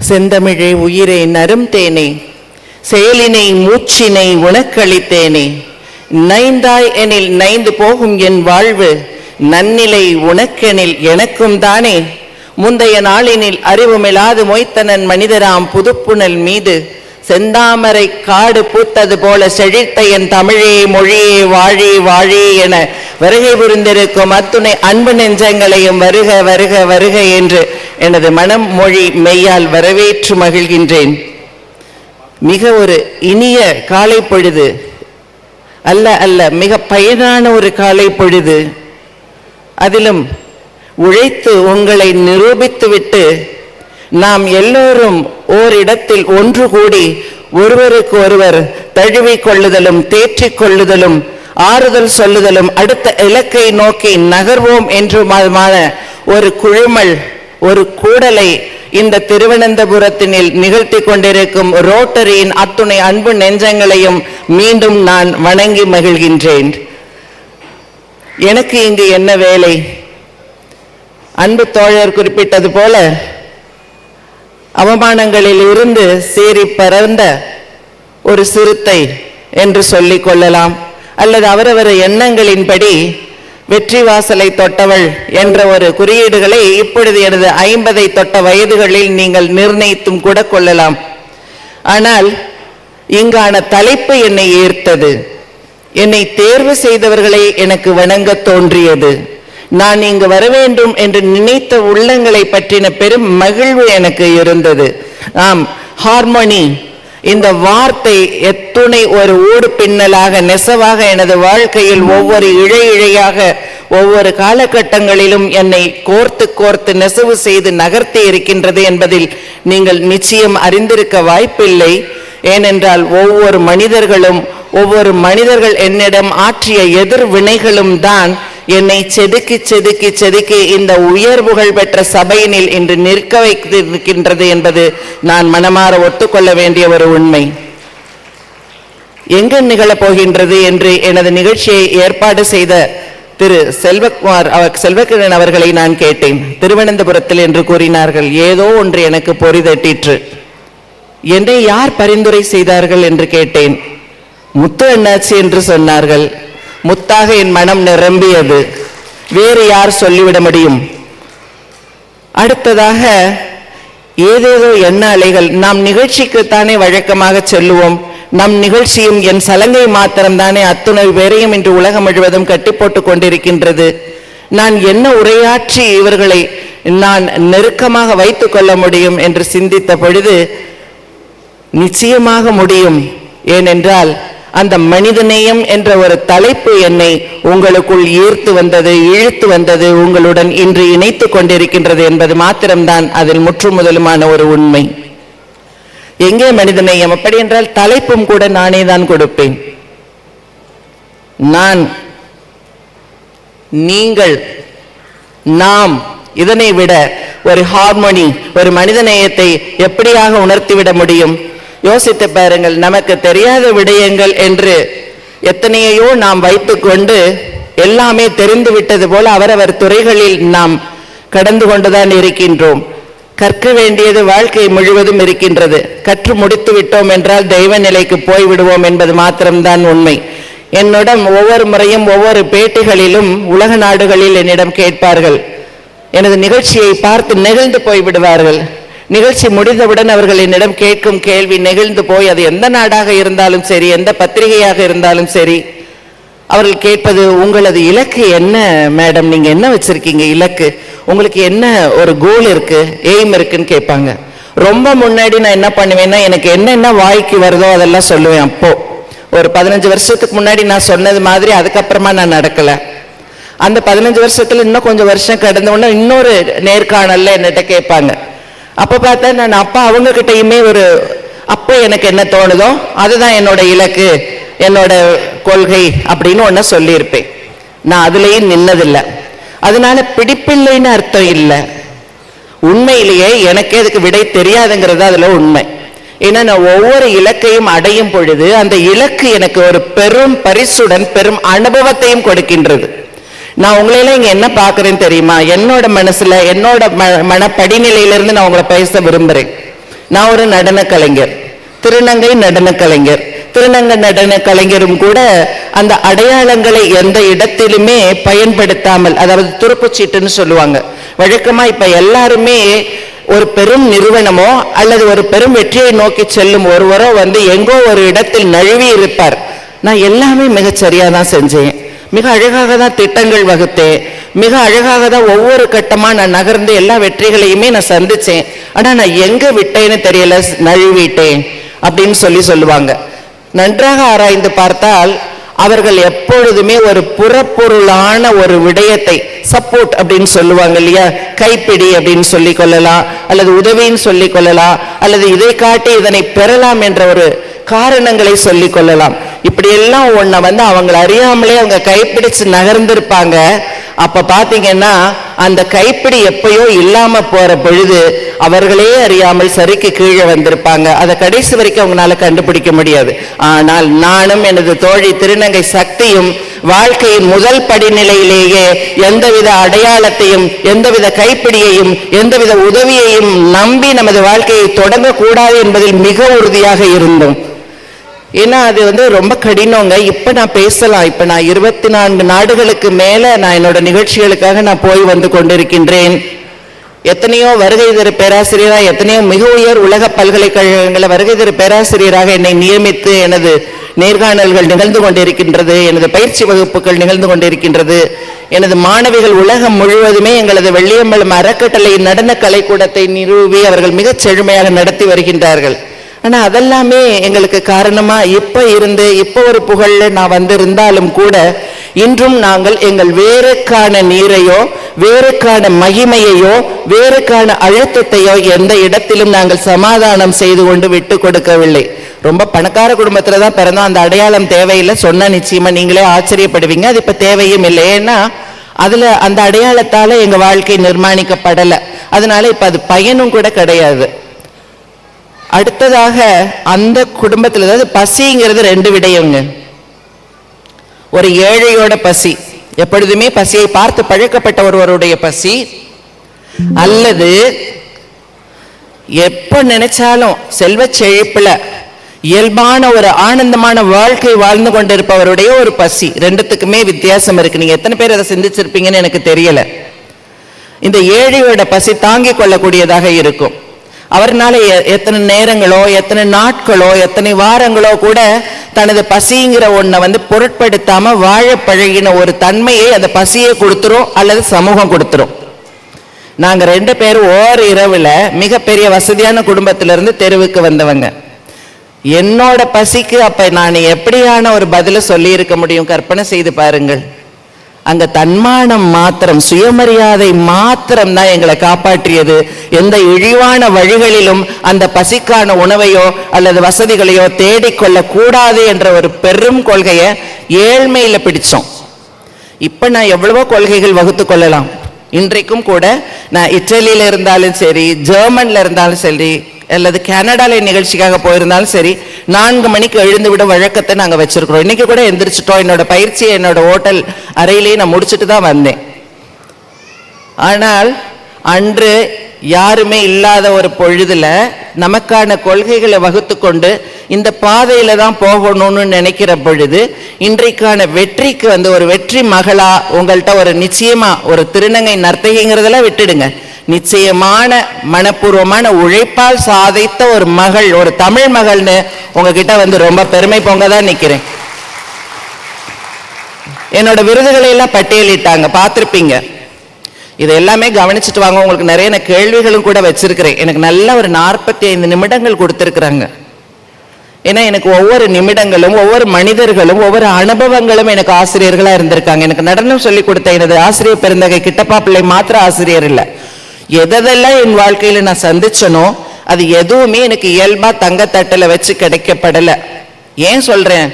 செந்தமிழே உயிரே நரும் தேனே, செயலினை மூச்சினை உனக்களித்தேனே, நைந்தாய் எனில் நைந்து போகும் என் வாழ்வு, நன்னிலை உனக்கெனில் எனக்கும் தானே. முந்தைய நாளினில் அறிவுமிலாது மொய்த்தனன் மனிதராம் புதுப்புணல் மீது, செந்தாமரை காடு பூத்தது போல செழித்த என் தமிழே மொழியே வாழி வாழி என வருகை புரிந்திருக்கும் அத்துணை அன்பு நெஞ்சங்களையும் வருக வருக வருக என்று எனது மனம் மொழி மெய்யால் வரவேற்று மகிழ்கின்றேன். மிக ஒரு இனிய காலை பொழுது, அல்ல அல்ல மிக பயனான ஒரு காலை பொழுது. அதிலும் உழைத்து உங்களை நிரூபித்துவிட்டு நாம் எல்லோரும் ஓரிடத்தில் ஒன்று கூடி ஒருவருக்கு ஒருவர் தழுவிக் கொள்ளுதலும் தேற்றிக் கொள்ளுதலும் ஆறுதல் சொல்லுதலும் அடுத்த இலக்கை நோக்கி நகர்வோம் என்றுமான ஒரு குழுமல் ஒரு கூடலை இந்த திருவனந்தபுரத்தினில் நிகழ்த்தி கொண்டிருக்கும் ரோட்டரியின் அத்துணை அன்பு நெஞ்சங்களையும் மீண்டும் நான் வணங்கி மகிழ்கின்றேன். எனக்கு இங்கு என்ன வேலை? அன்பு தோழர் குறிப்பிட்டது போல அவமானங்களில் இருந்து சீறி பறந்த ஒரு சிறுத்தை என்று சொல்லிக் கொள்ளலாம், அல்லது அவரவர் எண்ணங்களின்படி வெற்றி வாசலை தொட்டவள் என்ற ஒரு குறியீடுகளை இப்பொழுது எனது 50 தொட்ட வயதுகளில் நீங்கள் நிர்ணயித்தும் கூட கொள்ளலாம். ஆனால் இங்கான தலைப்பு என்னை ஈர்த்தது. என்னை தேர்வு செய்தவர்களை எனக்கு வணங்க தோன்றியது. நான் இங்கு வர வேண்டும் என்று நினைத்த உள்ளங்களை பற்றின பெரும் மகிழ்வு எனக்கு இருந்தது. ஆம், ஹார்மோனி இந்த வார்த்தை எத்துணை ஒரு ஊடு பின்னலாக நெசவாக எனது வாழ்க்கையில் ஒவ்வொரு இழை இழையாக ஒவ்வொரு காலகட்டங்களிலும் என்னை கோர்த்து கோர்த்து நெசவு செய்து நகர்த்தி இருக்கின்றது என்பதில் நீங்கள் நிச்சயம் அறிந்திருக்க வாய்ப்பில்லை. ஏனென்றால் ஒவ்வொரு மனிதர்கள் என்னிடம் ஆற்றிய எதிர்வினைகளும் தான் என்னை செதுக்கி செதுக்கி செதுக்கி இந்த உயர்வுகள் பெற்ற சபையினில் இன்று நிற்க வைத்திருக்கின்றது என்பது நான் மனமாற ஒத்துக்கொள்ள வேண்டிய ஒரு உண்மை. எங்கு நிகழப் போகின்றது என்று எனது நிகழ்ச்சியை ஏற்பாடு செய்த திரு செல்வக்கிரணன் அவர்களை நான் கேட்டேன். திருவனந்தபுரத்தில் என்று கூறினார்கள். ஏதோ ஒன்று எனக்கு பொறிதட்டிற்று. என்னை யார் பரிந்துரை செய்தார்கள் என்று கேட்டேன். முத்து அண்ணாச்சி என்று சொன்னார்கள். முத்தாக என் மனம் நிரம்பியது. வேறு யார் சொல்லிவிட முடியும்? அடுத்ததாக ஏதேதோ எண்ண அலைகள். நாம் நிகழ்ச்சிக்குத்தானே வழக்கமாக சொல்லுவோம். நம் நிகழ்ச்சியும் என் சலங்கை மாத்திரம்தானே அத்துணை பேரையும் இன்று உலகம் முழுவதும் கட்டி போட்டுக் கொண்டிருக்கின்றது. நான் என்ன உரையாற்றி இவர்களை நான் நெருக்கமாக வைத்துக் கொள்ள முடியும் என்று சிந்தித்த பொழுது நிச்சயமாக முடியும். ஏனென்றால் அந்த மனிதநேயம் என்ற ஒரு தலைப்பு என்னை உங்களுக்குள் ஈர்த்து வந்தது, இழுத்து வந்தது, உங்களுடன் இன்று இணைத்து கொண்டிருக்கின்றது என்பது மாத்திரம்தான் அதில் முற்றுமுதலுமான ஒரு உண்மை. எங்கே மனிதநேயம்? அப்படி என்றால் தலைப்பும் கூட நானே தான் கொடுப்பேன். நான், நீங்கள், நாம், இதனை விட ஒரு ஹார்மோனி, ஒரு மனிதநேயத்தை எப்படியாக உணர்த்திவிட முடியும்? யோசித்து பாருங்கள். நமக்கு தெரியாத விடயங்கள் என்று எத்தனையோ நாம் வைத்துக்கொண்டு எல்லாமே தெரிந்து விட்டது போல அவரவர் துறைகளில் நாம் கடந்து கொண்டுதான் இருக்கின்றோம். கற்க வேண்டியது வாழ்க்கை முழுவதும் இருக்கின்றது. கற்று முடித்து விட்டோம் என்றால் தெய்வ நிலைக்கு போய்விடுவோம் என்பது மாத்திரம்தான் உண்மை. என்னிடம் ஒவ்வொரு முறையும் ஒவ்வொரு பேட்டிகளிலும் உலக நாடுகளில் என்னிடம் கேட்பார்கள். எனது நிகழ்ச்சியை பார்த்து நெகிழ்ந்து போய்விடுவார்கள். நிகழ்ச்சி முடிந்தவுடன் அவர்கள் என்னிடம் கேட்கும் கேள்வி நெகிழ்ந்து போய், அது எந்த நாடாக இருந்தாலும் சரி, எந்த பத்திரிகையாக இருந்தாலும் சரி, அவர்கள் கேட்பது, உங்களது இலக்கு என்ன மேடம்? நீங்க என்ன வச்சிருக்கீங்க இலக்கு? உங்களுக்கு என்ன ஒரு கோல் இருக்கு, எய்ம் இருக்குன்னு கேட்பாங்க. ரொம்ப முன்னாடி நான் என்ன பண்ணுவேன்னா, எனக்கு என்னென்ன வாய்க்கு வருதோ அதெல்லாம் சொல்லுவேன். அப்போ ஒரு 15 வருஷத்துக்கு முன்னாடி நான் சொன்னது மாதிரி அதுக்கப்புறமா நான் நடக்கல. அந்த 15 வருஷத்துல இன்னும் கொஞ்சம் வருஷம் கடந்த உடனே இன்னொரு நேர்காணல்ல என்னட்ட கேட்பாங்க. அப்ப பார்த்தா நான் அப்பா அவங்க கிட்டையுமே அப்போ எனக்கு என்ன தோணுதோ அதுதான் என்னோட இலக்கு, என்னோட கொள்கை அப்படின்னு ஒன்ன சொல்லியிருப்பேன். நான் அதுலயும் நின்னதில்லை. அதனால பிடிப்பில்லைன்னு அர்த்தம் இல்லை. உண்மையிலேயே எனக்கே அதுக்கு விடை தெரியாதுங்கிறது அதுல உண்மை. ஏன்னா நான் ஒவ்வொரு இலக்கையும் அடையும் பொழுது அந்த இலக்கு எனக்கு ஒரு பெரும் பரிசுடன் பெரும் அனுபவத்தையும் கொடுக்கின்றது. நான் உங்களையெல்லாம் இங்க என்ன பாக்குறேன்னு தெரியுமா? என்னோட மனசுல என்னோட மன படிநிலையிலிருந்து நான் உங்களை பேச விரும்புறேன். நான் ஒரு நடன கலைஞர், திருநங்கை நடன கலைஞர். திருநங்கை நடன கலைஞரும் கூட அந்த அடையாளங்களை எந்த இடத்திலுமே பயன்படுத்தாமல், அதாவது துருப்புச்சீட்டுன்னு சொல்லுவாங்க. வழக்கமா இப்ப எல்லாருமே ஒரு பெரும் நிறுவனமோ அல்லது ஒரு பெரும் வெற்றியை நோக்கி செல்லும் ஒருவரோ எங்கோ ஒரு இடத்தில் நழுவி இருப்பார். நான் எல்லாமே மிகச்சரியா தான் செஞ்சேன், மிக அழகாக தான் திட்டங்கள் வகுத்தேன், மிக அழகாக தான் ஒவ்வொரு கட்டமா நான் நகர்ந்து எல்லா வெற்றிகளையுமே நான் சந்திச்சேன். ஆனா நான் எங்க விட்டேன்னு தெரியல, நழுவிட்டேன் அப்படின்னு சொல்லுவாங்க. நன்றாக ஆராய்ந்து பார்த்தால் அவர்கள் எப்பொழுதுமே ஒரு புறப்பொருளான ஒரு விடயத்தை, சப்போர்ட் அப்படின்னு சொல்லுவாங்க இல்லையா, கைப்பிடி அப்படின்னு சொல்லிக் கொள்ளலாம், அல்லது உதவின்னு சொல்லிக் கொள்ளலாம், அல்லது இதை காட்டி இதனை பெறலாம் என்ற ஒரு காரணங்களை சொல்லிக் கொள்ளலாம். இப்படி எல்லாம் ஒன்ன அவங்களை அறியாமலே அவங்க கைப்பிடிச்சு நகர்ந்திருப்பாங்க. அப்ப பாத்தீங்கன்னா அந்த கைப்பிடி எப்பயோ இல்லாம போற பொழுது அவர்களே அறியாமல் சரிக்கு கீழே வந்திருப்பாங்க. அதை கடைசி வரைக்கும் அவங்களால கண்டுபிடிக்க முடியாது. ஆனால் நானும் எனது தோழி திருநங்கை சக்தியும் வாழ்க்கையின் முதல் படிநிலையிலேயே எந்தவித அடையாளத்தையும், எந்தவித கைப்பிடியையும், எந்தவித உதவியையும் நம்பி நமது வாழ்க்கையை தொடங்கக்கூடாது என்பதில் மிக உறுதியாக இருந்தோம். ஏன்னா அது ரொம்ப கடினங்க. இப்ப நான் பேசலாம், இப்ப நான் 24 நாடுகளுக்கு மேல நான் என்னோட நிகழ்ச்சிகளுக்காக நான் போய் வந்து கொண்டிருக்கின்றேன். எத்தனையோ வருகை தரு பேராசிரியராக, எத்தனையோ மிக உயர் உலக பல்கலைக்கழகங்களை வருகை தரு பேராசிரியராக என்னை நியமித்து எனது நேர்காணல்கள் நிகழ்ந்து கொண்டிருக்கின்றது, எனது பயிற்சி வகுப்புகள் நிகழ்ந்து கொண்டிருக்கின்றது. எனது மாணவிகள் உலகம் முழுவதுமே எங்களது வெள்ளியம்பலம் அறக்கட்டளை நடன கலைக்கூடத்தை நிறுவி அவர்கள் மிகச் செழுமையாக நடத்தி வருகின்றார்கள். ஆனா அதெல்லாமே எங்களுக்கு காரணமா இப்ப ஒரு புகழ்ல நான் வந்திருந்தாலும் கூட இன்றும் நாங்கள் எங்கள் வேறுக்கான நீரையோ, வேறுக்கான மகிமையையோ, வேறுக்கான அழுத்தத்தையோ எந்த இடத்திலும் நாங்கள் சமாதானம் செய்து கொண்டு விட்டு கொடுக்கவில்லை. ரொம்ப பணக்கார குடும்பத்துல தான் பிறந்தோம், அந்த அடையாளம் தேவையில்லை சொன்னா நிச்சயமா நீங்களே ஆச்சரியப்படுவீங்க. அது இப்ப தேவையும் இல்லை. ஏன்னா அதுல அந்த அடையாளத்தால எங்க வாழ்க்கை நிர்மாணிக்கப்படலை. அதனால இப்ப அது பயனும் கூட கிடையாது. அடுத்ததாக அந்த குடும்பத்தில், அதாவது பசிங்கிறது 2 விடயங்க. ஒரு ஏழையோட பசி, எப்பொழுதுமே பசியை பார்த்து பழக்கப்பட்ட ஒருவருடைய பசி, அல்லது எப்ப நினைச்சாலும் செல்வ செழிப்புல இயல்பான ஒரு ஆனந்தமான வாழ்க்கை வாழ்ந்து கொண்டிருப்பவருடைய ஒரு பசி. 2த்துக்குமே வித்தியாசம் இருக்கு. நீங்க எத்தனை பேர் அதை சிந்திச்சிருப்பீங்கன்னு எனக்கு தெரியல. இந்த ஏழையோட பசி தாங்கிக் கொள்ளக்கூடியதாக இருக்கும். அவர்னால எத்தனை நேரங்களோ, எத்தனை நாட்களோ, எத்தனை வாரங்களோ கூட தனது பசிங்கிற ஒன்றை பொருட்படுத்தாம வாழ பழகின ஒரு தன்மையை அந்த பசியை கொடுத்துரும் அல்லது சமூகம் கொடுத்துரும். நாங்க 2 பேரும் இரவுல மிகப்பெரிய வசதியான குடும்பத்திலிருந்து தெருவுக்கு வந்தவங்க. என்னோட பசிக்கு அப்ப நான் எப்படியான ஒரு பதில சொல்லி இருக்க முடியும்? கற்பனை செய்து பாருங்கள். அங்க தன்மானம் மாத்திரம், சுயமரியாதை மாத்திரம் தான் எங்களை காப்பாற்றியது. எந்த இழிவான வழிகளிலும் அந்த பசிக்கான உணவையோ அல்லது வசதிகளையோ தேடிக்கொள்ள கூடாது என்ற ஒரு பெரும் கொள்கையை ஏழ்மையில பிடிச்சோம். இப்ப நான் எவ்வளவோ கொள்கைகள் வகுத்து கொள்ளலாம். இன்றைக்கும் கூட நான் இத்தாலியில இருந்தாலும் சரி, ஜெர்மன்ல இருந்தாலும் சரி, அல்லது கனடால நிகழ்ச்சிக்காக போயிருந்தாலும் சரி, 4 மணிக்கு எழுந்து விட வழக்கத்தை நாங்க வச்சிருக்கிறோம். இன்னைக்கு கூட எந்திரிச்சிட்டோம். என்னோட பயிற்சியை என்னோட ஹோட்டல் அறையிலேயே நான் முடிச்சுட்டு தான் வந்தேன். ஆனால் அன்று யாருமே இல்லாத ஒரு பொழுதுல நமக்கான கொள்கைகளை வகுத்து கொண்டு இந்த பாதையில தான் போகணும்னு நினைக்கிற பொழுது, இன்றைக்கான வெற்றிக்கு ஒரு வெற்றி மகளா உங்கள்கிட்ட ஒரு நிச்சயமா ஒரு திருநங்கை நர்த்தகிங்கிறதெல்லாம் விட்டுடுங்க, நிச்சயமான மனப்பூர்வமான உழைப்பால் சாதித்த ஒரு மகள், ஒரு தமிழ் மகள்னு உங்ககிட்ட ரொம்ப பெருமை பொங்க தான் நிக்கிறேன். என்னோட விருதுகளை எல்லாம் பட்டியலிட்டாங்க, பார்த்திருப்பீங்க. இது எல்லாமே கவனிச்சுட்டு வாங்க. உங்களுக்கு நிறைய கேள்விகளும் கூட வச்சிருக்கிறேன். எனக்கு நல்ல ஒரு 45 நிமிடங்கள் கொடுத்திருக்கிறாங்க. ஏன்னா எனக்கு ஒவ்வொரு நிமிடங்களும், ஒவ்வொரு மனிதர்களும், ஒவ்வொரு அனுபவங்களும் எனக்கு ஆசிரியர்களா இருந்திருக்காங்க. எனக்கு நடனம் சொல்லி கொடுத்த எனது ஆசிரியர் பெருந்தகை கிட்டப்பா பிள்ளை மாத்திர ஆசிரியர் இல்லை. எதெல்லாம் என் வாழ்க்கையில நான் சந்திச்சனோ அது எதுவுமே எனக்கு இயல்பா தங்கத்தட்டில் வச்சு கிடைக்கப்படல. ஏன் சொல்றேன்?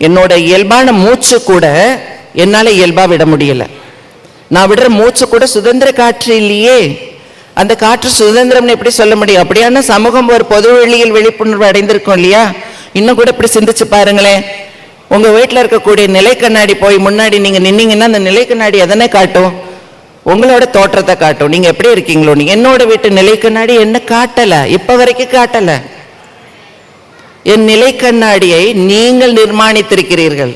என்னோட இயல்பான மூச்சு கூட என்னால இயல்பா விட முடியல. நான் விடுற மூச்சு கூட சுதந்திர காற்று இல்லையே. அந்த காற்று சுதந்திரம்னு எப்படி சொல்ல முடியும்? அப்படியான சமூகம் ஒரு பொது வெளியில் விழிப்புணர்வு அடைந்திருக்கும் இல்லையா? இன்னும் கூட இப்படி சிந்திச்சு பாருங்களேன். உங்க வீட்டில் இருக்கக்கூடிய நிலை கண்ணாடி போய் முன்னாடி நீங்க நின்னீங்கன்னா அந்த நிலை கண்ணாடி எதனை காட்டும்? உங்களோட தோற்றத்தை காட்டும். நீங்க எப்படி இருக்கீங்களோ. நீங்க என்னோட வீட்டு நிலை கண்ணாடி என்ன காட்டல, இப்ப வரைக்கும் காட்டல. என் நிலை கண்ணாடியை நீங்கள் நிர்மாணித்திருக்கிறீர்கள்.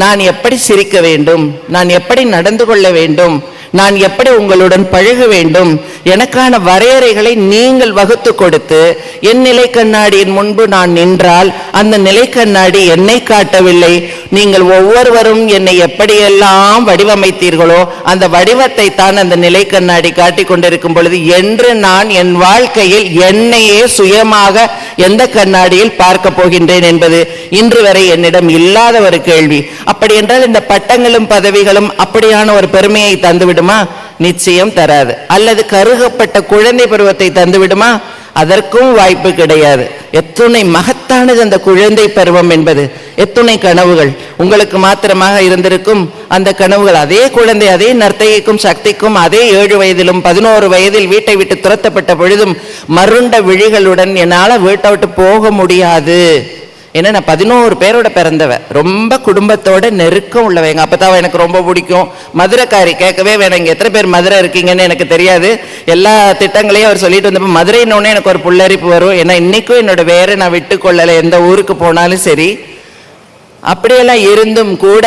நான் எப்படி சிரிக்க வேண்டும், நான் எப்படி நடந்து கொள்ள வேண்டும், நான் எப்படி உங்களுடன் பழக வேண்டும், எனக்கான வரையறைகளை நீங்கள் வகுத்து கொடுத்து என் நிலை கண்ணாடியின் முன்பு நான் நின்றால் அந்த நிலை கண்ணாடி என்னை காட்டவில்லை. நீங்கள் ஒவ்வொருவரும் என்னை எப்படியெல்லாம் வடிவமைத்தீர்களோ அந்த வடிவத்தை தான் அந்த நிலை கண்ணாடி காட்டிக் கொண்டிருக்கும் பொழுது என்று நான் என் வாழ்க்கையில் என்னையே சுயமாக எந்த கண்ணாடியில் பார்க்க போகின்றேன் என்பது இன்று வரை என்னிடம் இல்லாத ஒரு கேள்வி. அப்படி என்றால் இந்த பட்டங்களும் பதவிகளும் அப்படியான ஒரு பெருமையை தந்துவிடுமா? நிச்சயம் தராது. அல்லது கருகப்பட்ட குழந்தை பருவத்தை தந்துவிடுமா? அதற்கும் வாய்ப்பு கிடையாது. எத்துணை மகத்தானது அந்த குழந்தை பருவம் என்பது. எத்துணை கனவுகள் உங்களுக்கு மாத்திரமாக இருந்திருக்கும். அந்த கனவுகள் அதே குழந்தை, அதே நர்த்தகிக்கும் சக்திக்கும் அதே 7 வயதிலும் 11 வயதில் வீட்டை விட்டு துரத்தப்பட்ட பொழுதும் மருண்ட விழிகளுடன் என்னால் வீட்டை விட்டு போக முடியாது. ஏன்னா நான் 11 பேரோட பிறந்தவ, ரொம்ப குடும்பத்தோட நெருக்கம் உள்ளவ. எங்க அப்பத்தாவை எனக்கு ரொம்ப பிடிக்கும். மதுரைக்காரி, கேட்கவே வேணாம். இங்க எத்தனை பேர் மதுரை இருக்கீங்கன்னு எனக்கு தெரியாது. எல்லா திட்டங்களையும் அவர் சொல்லிட்டு வந்தப்ப மதுரைன்னொன்னே எனக்கு ஒரு புல்லரிப்பு வரும். ஏன்னா இன்னைக்கும் என்னோட வேற நான் விட்டு கொள்ளலை. எந்த ஊருக்கு போனாலும் சரி. அப்படியெல்லாம் இருந்தும் கூட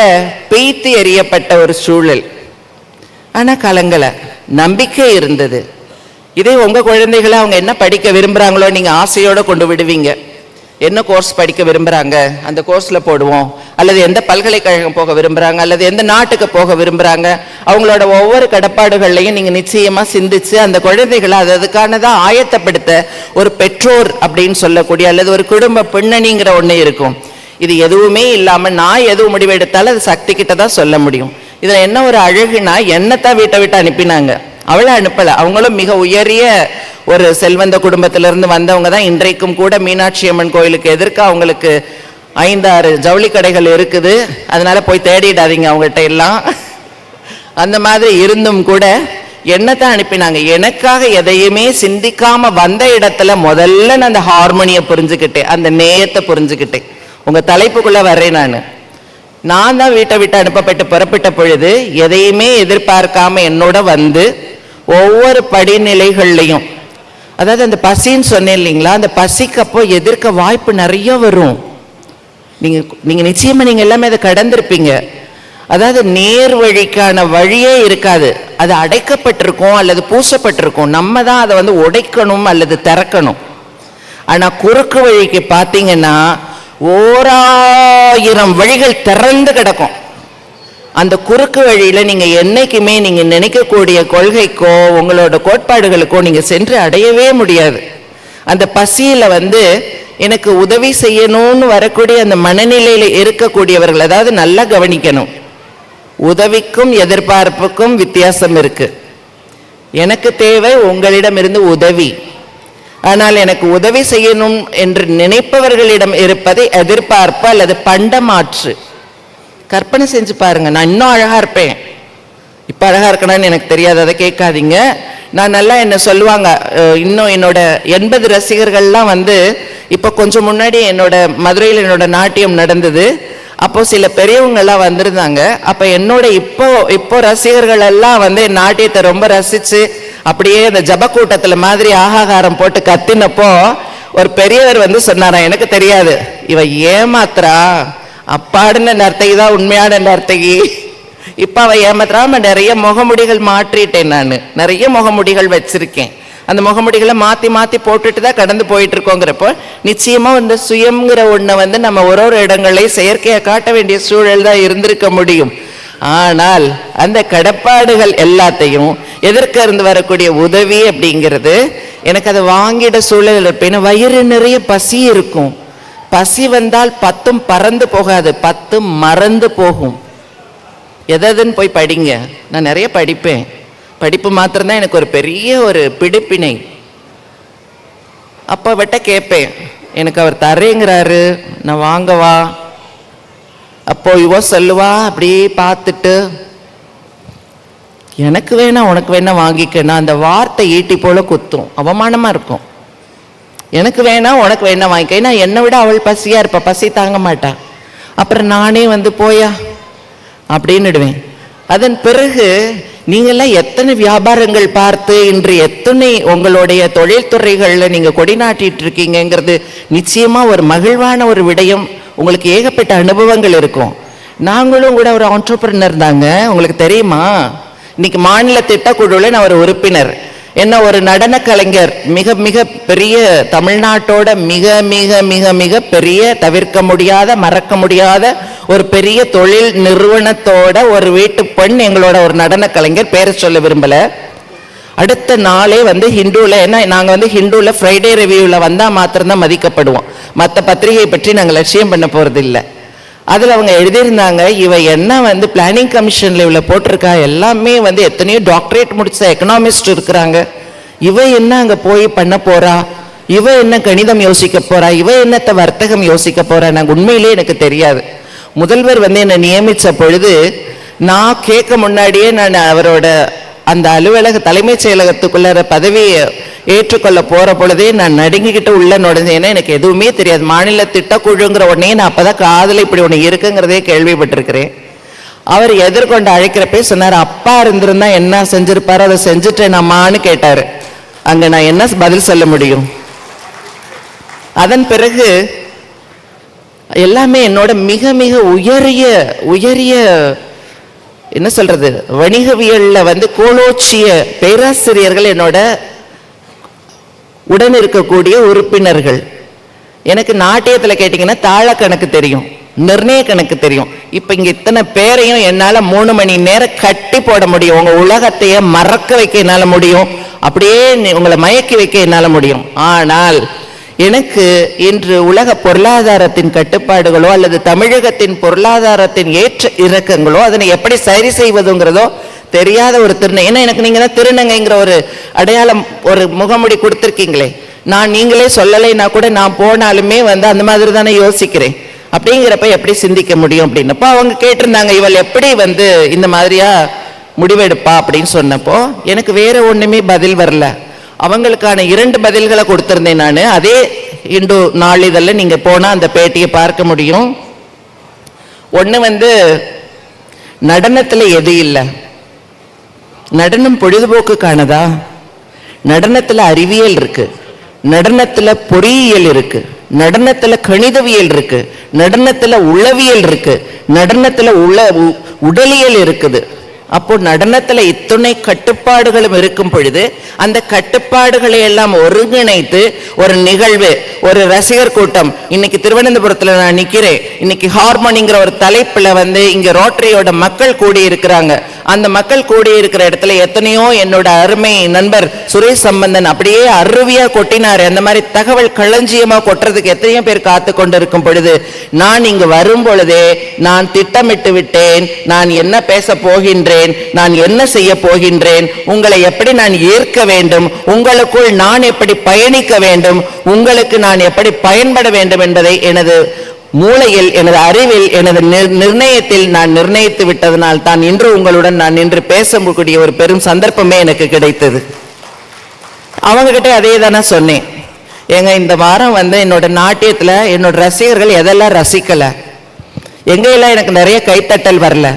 பீத்தி எறியப்பட்ட ஒரு சூழல். ஆனா கலங்கலை, நம்பிக்கை இருந்தது. இதே உங்க குழந்தைகளை அவங்க என்ன படிக்க விரும்புறாங்களோ நீங்க ஆசையோட கொண்டு விடுவீங்க. என்ன கோர்ஸ் படிக்க விரும்புகிறாங்க அந்த கோர்ஸில் போடுவோம். அல்லது எந்த பல்கலைக்கழகம் போக விரும்புகிறாங்க, அல்லது எந்த நாட்டுக்கு போக விரும்புகிறாங்க, அவங்களோட ஒவ்வொரு கடப்பாடுகள்லையும் நீங்கள் நிச்சயமாக சிந்திச்சு அந்த குழந்தைகளை அதுக்கானதான் ஆயத்தப்படுத்த ஒரு பெற்றோர் அப்படின்னு சொல்லக்கூடிய அல்லது ஒரு குடும்ப பின்னணிங்கிற ஒன்று இருக்கும். இது எதுவுமே இல்லாமல் நான் எதுவும் முடிவெடுத்தாலும் அது சக்தி கிட்ட தான் சொல்ல முடியும். இதில் என்ன ஒரு அழகுனா, என்னத்தான் வீட்டை விட்டு அனுப்பினாங்க, அவளை அனுப்பலை. அவங்களும் மிக உயரிய ஒரு செல்வந்த குடும்பத்திலிருந்து வந்தவங்க தான். இன்றைக்கும் கூட மீனாட்சி அம்மன் கோயிலுக்கு எதிர்க்க அவங்களுக்கு 5-6 ஜவுளி கடைகள் இருக்குது. அதனால போய் தேடிடாதீங்க அவங்கள்ட்ட எல்லாம். அந்த மாதிரி இருந்தும் கூட என்னத்தான் அனுப்பினாங்க. எனக்காக எதையுமே சிந்திக்காம வந்த இடத்துல முதல்ல நான் அந்த ஹார்மோனியை புரிஞ்சுக்கிட்டேன், அந்த நேயத்தை புரிஞ்சுக்கிட்டேன். உங்க தலைப்புக்குள்ள வர்றேன். நான் தான் வீட்டை விட்டு அனுப்பப்பட்டு புறப்பட்ட பொழுது எதையுமே எதிர்பார்க்காம என்னோட வந்து ஒவ்வொரு படிநிலைகள்லையும், அதாவது அந்த பசின்னு சொன்னேன் இல்லைங்களா, அந்த பசிக்கப்போ எதிர்க்க வாய்ப்பு நிறைய வரும். நீங்க நிச்சயமா நீங்க எல்லாமே அதை கடந்திருப்பீங்க. அதாவது நேர் வழிக்கான வழியே இருக்காது, அது அடைக்கப்பட்டிருக்கும் அல்லது பூசப்பட்டிருக்கும். நம்ம தான் அதை வந்து உடைக்கணும் அல்லது திறக்கணும். ஆனா குறுக்கு வழிக்கு பார்த்தீங்கன்னா 1000 வழிகள் திறந்து கிடக்கும். அந்த குறுக்கு வழியில நீங்க என்னைக்குமே நீங்க நினைக்கக்கூடிய கொள்கைக்கோ உங்களோட கோட்பாடுகளுக்கோ நீங்க சென்று அடையவே முடியாது. அந்த பசியில வந்து எனக்கு உதவி செய்யணும்னு வரக்கூடிய அந்த மனநிலையில இருக்கக்கூடியவர்கள், அதாவது நல்லா கவனிக்கணும், உதவிக்கும் எதிர்பார்ப்புக்கும் வித்தியாசம் இருக்கு. எனக்கு தேவை உங்களிடமிருந்து உதவி, ஆனால் எனக்கு உதவி செய்யணும் என்று நினைப்பவர்களிடம் இருப்பதை எதிர்பார்ப்பு அல்லது பண்டமாற்று. கற்பனை செஞ்சு பாருங்க, நான் இன்னும் அழகா இருப்பேன், இப்ப அழகா இருக்கணும்னு எனக்கு தெரியாது, அதை கேட்காதீங்க. நான் நல்லா என்ன சொல்லுவாங்க, இன்னும் என்னோட 80 ரசிகர்கள்லாம் வந்து இப்போ கொஞ்சம் முன்னாடி என்னோட மதுரையில் என்னோட நாட்டியம் நடந்தது. அப்போ சில பெரியவங்கெல்லாம் வந்திருந்தாங்க. அப்போ என்னோட இப்போ ரசிகர்கள் எல்லாம் வந்து என் நாட்டியத்தை ரொம்ப ரசிச்சு அப்படியே அந்த ஜப கூட்டத்தில் மாதிரி ஆகாகாரம் போட்டு கத்தினப்போ ஒரு பெரியவர் வந்து சொன்னாராம், எனக்கு தெரியாது இவ ஏமாத்துறா, அப்பாடுன நர்த்தகி தான் உண்மையான நர்த்தகி, இப்ப அவ ஏமாத்துறாம நிறைய முகமுடிகள் மாற்றிட்டேன். நான் நிறைய முகமுடிகள் வச்சிருக்கேன். அந்த முகமுடிகளை மாத்தி மாத்தி போட்டுட்டு தான் கடந்து போயிட்டு இருக்கோங்கிறப்போ நிச்சயமா இந்த சுயம்ங்கிற ஒண்ணை வந்து நம்ம ஒரு இடங்களையும் செயற்கையா காட்ட வேண்டிய சூழல் தான் இருந்திருக்க முடியும். ஆனால் அந்த கடப்பாடுகள் எல்லாத்தையும் எதிர்க்க இருந்து வரக்கூடிய உதவி அப்படிங்கிறது எனக்கு அதை வாங்கிட சூழல் இருப்பேன். வயிறு நிறைய பசி இருக்கும். பசி வந்தால் 10 பறந்து போகாது, 10 மறந்து போகும். எதுன்னு போய் படிங்க. நான் நிறைய படிப்பேன். படிப்பு மாத்திரம்தான் எனக்கு ஒரு பெரிய ஒரு பிடிப்பினை. அப்போ விட்ட கேட்பேன், எனக்கு அவர் தரேங்கிறாரு, நான் வாங்கவா? அப்போ இவ சொல்லுவா அப்படியே பார்த்துட்டு, எனக்கு வேணா உனக்கு வேணா வாங்கிக்கன்னா அந்த வார்த்தை ஈட்டி போல குத்தும், அவமானமா இருக்கும். எனக்கு வேணா உனக்கு வேணா வாங்கிக்க, ஏன்னா என்னை விட அவள் பசியா இருப்பா, பசி தாங்க மாட்டா. அப்புறம் நானே வந்து போயா அப்படின்னுடுவேன். அதன் பிறகு நீங்கெல்லாம் எத்தனை வியாபாரங்கள் பார்த்து இன்று எத்தனை உங்களுடைய தொழில்துறைகளில் நீங்க கொடி நாட்டிட்டு இருக்கீங்கிறது நிச்சயமா ஒரு மகிழ்வான ஒரு விடயம். உங்களுக்கு ஏகப்பட்ட அனுபவங்கள் இருக்கும். நாங்களும் கூட ஒரு ஆண்டர்பிரினர் தாங்க. உங்களுக்கு தெரியுமா, இன்னைக்கு மாநில திட்டக்குழுவில் நான் ஒரு உறுப்பினர். என்ன ஒரு நடன கலைஞர், மிக மிக பெரிய தமிழ்நாட்டோட மிக மிக மிக மிக பெரிய தவிர்க்க முடியாத மறக்க முடியாத ஒரு பெரிய தொழில் நிறுவனத்தோட ஒரு வீட்டு பெண் எங்களோட ஒரு நடன கலைஞர், பேரை சொல்ல விரும்பல. அடுத்த நாளே வந்து ஹிந்துவில், ஏன்னா நாங்கள் வந்து ஹிந்துவில் ஃப்ரைடே ரிவ்யூவில் வந்தால் மாத்திரம்தான் மதிக்கப்படுவோம். மற்ற பத்திரிகை பற்றி நாங்கள் லட்சியம் பண்ண போகிறது இல்லை. அதில் அவங்க எழுதியிருந்தாங்க, இவ என்ன வந்து பிளானிங் கமிஷனில் இவ்வளோ போட்டிருக்கா, எல்லாமே வந்து எத்தனையோ டாக்டரேட் முடிச்ச எக்கனாமிஸ்ட் இருக்கிறாங்க, இவ என்ன அங்கே போய் பண்ண போறா, இவ என்ன கணிதம் யோசிக்க போறா, இவ என்னத்த வர்த்தகம் யோசிக்க போறா. நாங்கள் உண்மையிலே எனக்கு தெரியாது. முதல்வர் வந்து என்னை நியமித்த பொழுது நான் கேட்க முன்னாடியே நான் அவரோட அந்த அலுவலக தலைமைச் செயலகத்துக்குள்ள பதவியை ஏற்றுக்கொள்ள போற பொழுதே நான் நடுங்கிக்கிட்டு உள்ள நுழைஞ்சேன். ஏன்னா எனக்கு எதுவுமே தெரியாது. மாநில திட்டக்குழுங்கிற உடனே நான் அப்பதான் காதல இப்படி ஒன்று இருக்குங்கிறதே கேள்விப்பட்டிருக்கிறேன். அவர் எதிர்கொண்டு அழைக்கிறப்பே சொன்னார், அப்பா இருந்திருந்தா என்ன செஞ்சிருப்பாரு, அதை செஞ்சுட்டேன் அம்மான்னு கேட்டாரு. அங்க நான் என்ன பதில் சொல்ல முடியும்? அதன் பிறகு எல்லாமே என்னோட மிக மிக உயரிய உயரிய என்ன சொல்றது, வணிகவியல்ல வந்து கோலோச்சிய பேராசிரியர்கள் என்னோட உடன் இருக்கக்கூடிய உறுப்பினர்கள். எனக்கு நாட்டியத்தில் கேட்டீங்கன்னா தாள கணக்கு தெரியும், நிர்ணய கணக்கு தெரியும். இப்ப இங்க இத்தனை பேரையும் என்னால 3 மணி நேரம் கட்டி போட முடியும். உங்க உலகத்தையே மறக்க வைக்க என்னால முடியும், அப்படியே உங்களை மயக்கி வைக்க என்னால முடியும். ஆனால் எனக்கு இன்று உலக பொருளாதாரத்தின் கட்டுப்பாடுகளோ அல்லது தமிழகத்தின் பொருளாதாரத்தின் ஏற்ற இறக்கங்களோ அதனை எப்படி சரி செய்வதுங்கிறதோ தெரியாத ஒரு திருநங்கை. ஏன்னா எனக்கு நீங்க தான் திருநங்கைங்கிற ஒரு அடையாளம், ஒரு முகமுடி கொடுத்துருக்கீங்களே. நான் நீங்களே சொல்லலைன்னா கூட நான் போனாலுமே வந்து அந்த மாதிரி தானே யோசிக்கிறேன். அப்படிங்கிறப்ப எப்படி சிந்திக்க முடியும் அப்படின்னப்போ அவங்க கேட்டிருந்தாங்க, இவள் எப்படி வந்து இந்த மாதிரியா முடிவெடுப்பா அப்படின்னு சொன்னப்போ எனக்கு வேற ஒண்ணுமே பதில் வரல. அவங்களுக்கான 2 பதில்களை கொடுத்திருந்தேன் நான். அதே இந்து நாளிதழில் நீங்க போனா அந்த பேட்டியை பார்க்க முடியும். ஒண்ணு வந்து நடனத்துல எது இல்லை, நடனம் பொழுதுபோக்குக்கானதா? நடனத்துல அறிவியல் இருக்கு, நடனத்துல பொறியியல் இருக்கு, நடனத்துல கணிதவியல் இருக்கு, நடனத்துல உளவியல் இருக்கு, நடனத்துல உடலியல் இருக்குது. அப்போ நடனத்துல இத்தனை கட்டுப்பாடுகளும் இருக்கும் பொழுது அந்த கட்டுப்பாடுகளை எல்லாம் ஒருங்கிணைத்து ஒரு நிகழ்வு, ஒரு ரசிகர் கூட்டம். இன்னைக்கு திருவனந்தபுரத்துல நான் நிக்கிறேன். இன்னைக்கு ஹார்மோனிங்கிற ஒரு தலைப்புல வந்து இங்க ரோட்டரியோட மக்கள் கூடி இருக்கிறாங்க. அந்த மக்கள் கூடி இருக்கிற இடத்துல எத்தனையோ என்னோட அருமை நண்பர் சுரேஷ் சம்பந்தன் அப்படியே அருவியா கொட்டினாரு. அந்த மாதிரி தகவல் களஞ்சியமா கொட்டுறதுக்கு எத்தனையோ பேர் காத்து கொண்டு இருக்கும் பொழுது நான் இங்கு வரும் பொழுதே நான் திட்டமிட்டு விட்டேன், நான் என்ன பேச போகின்றேன், நான் என்ன செய்ய போகின்றேன், உங்களை எப்படி நான் ஈர்க்க வேண்டும், உங்களுக்குள் நான் எப்படி பயணிக்க வேண்டும், உங்களுக்கு நான் எப்படி பயன்பட வேண்டும் என்பதை எனது மூளையில், எனது அறிவில், எனது நிர்ணயத்தில் நான் நிர்ணயித்து விட்டதனால் தான் இன்று உங்களுடன் நான் நின்று பேசக்கூடிய ஒரு பெரும் சந்தர்ப்பமே எனக்கு கிடைத்தது. அவங்க கிட்ட அதே தானே சொன்னேன். ஏங்க இந்த வாரம் வந்து என்னோட நாட்டியத்துல என்னோட ரசிகர்கள் எதெல்லாம் ரசிக்கல, எங்கெல்லாம் எனக்கு நிறைய கைத்தட்டல் வரல,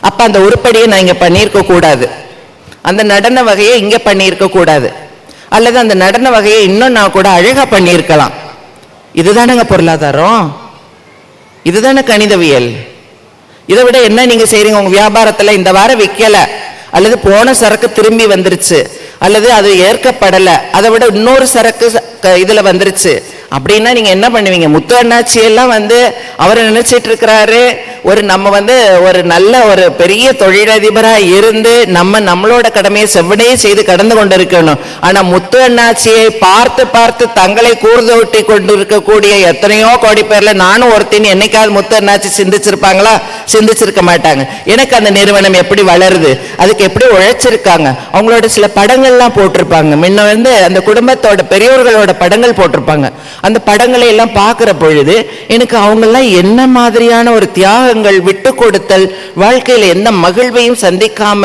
அப்ப அந்த உருப்படியை நான் இங்க பண்ணியிருக்க கூடாது, அந்த நடன வகையை இங்க பண்ணியிருக்க கூடாது, அல்லது அந்த நடன வகையை இன்னும் நான் கூட அழகா பண்ணியிருக்கலாம். இதுதானங்க பொருளாதாரம், இதுதானே கணிதவியல். இதை விட என்ன நீங்க செய்றீங்க? உங்க வியாபாரத்துல இந்த வாரம் விற்கல, அல்லது போன சரக்கு திரும்பி வந்துருச்சு, அல்லது அது ஏற்கப்படல, அதை விட இன்னொரு சரக்கு இதுல வந்துருச்சு அப்படின்னா நீங்க என்ன பண்ணுவீங்க? முத்து அண்ணாச்சி எல்லாம் வந்து அவரை நினைச்சிட்டு இருக்கிறாரு ஒரு நம்ம வந்து ஒரு நல்ல ஒரு பெரிய தொழிலதிபரா இருந்து நம்மளோட கடமையை செவ்வனையே செய்து கடந்து கொண்டு இருக்கணும். ஆனா முத்து அண்ணாச்சியை பார்த்து பார்த்து தங்களை கூர்தொட்டி கொண்டு இருக்கக்கூடிய எத்தனையோ கோடி பேர்ல நானும் ஒருத்தின் என்னைக்காவது முத்து அண்ணாச்சி சிந்திச்சிருப்பாங்களா? சிந்திச்சிருக்க மாட்டாங்க. எனக்கு அந்த நிறுவனம் எப்படி வளருது, அதுக்கு எப்படி உழைச்சிருக்காங்க, அவங்களோட சில படங்கள்லாம் போட்டிருப்பாங்க. முன்ன வந்து அந்த குடும்பத்தோட பெரியோர்களோட படங்கள் போட்டிருப்பாங்க. அந்த படங்களை எல்லாம் பார்க்கிற பொழுது எனக்கு அவங்க எல்லாம் என்ன மாதிரியான ஒரு தியாக தியாகங்கள், விட்டு கொடுத்தல், வாழ்க்கையில எந்த மகிழ்வையும் சந்திக்காம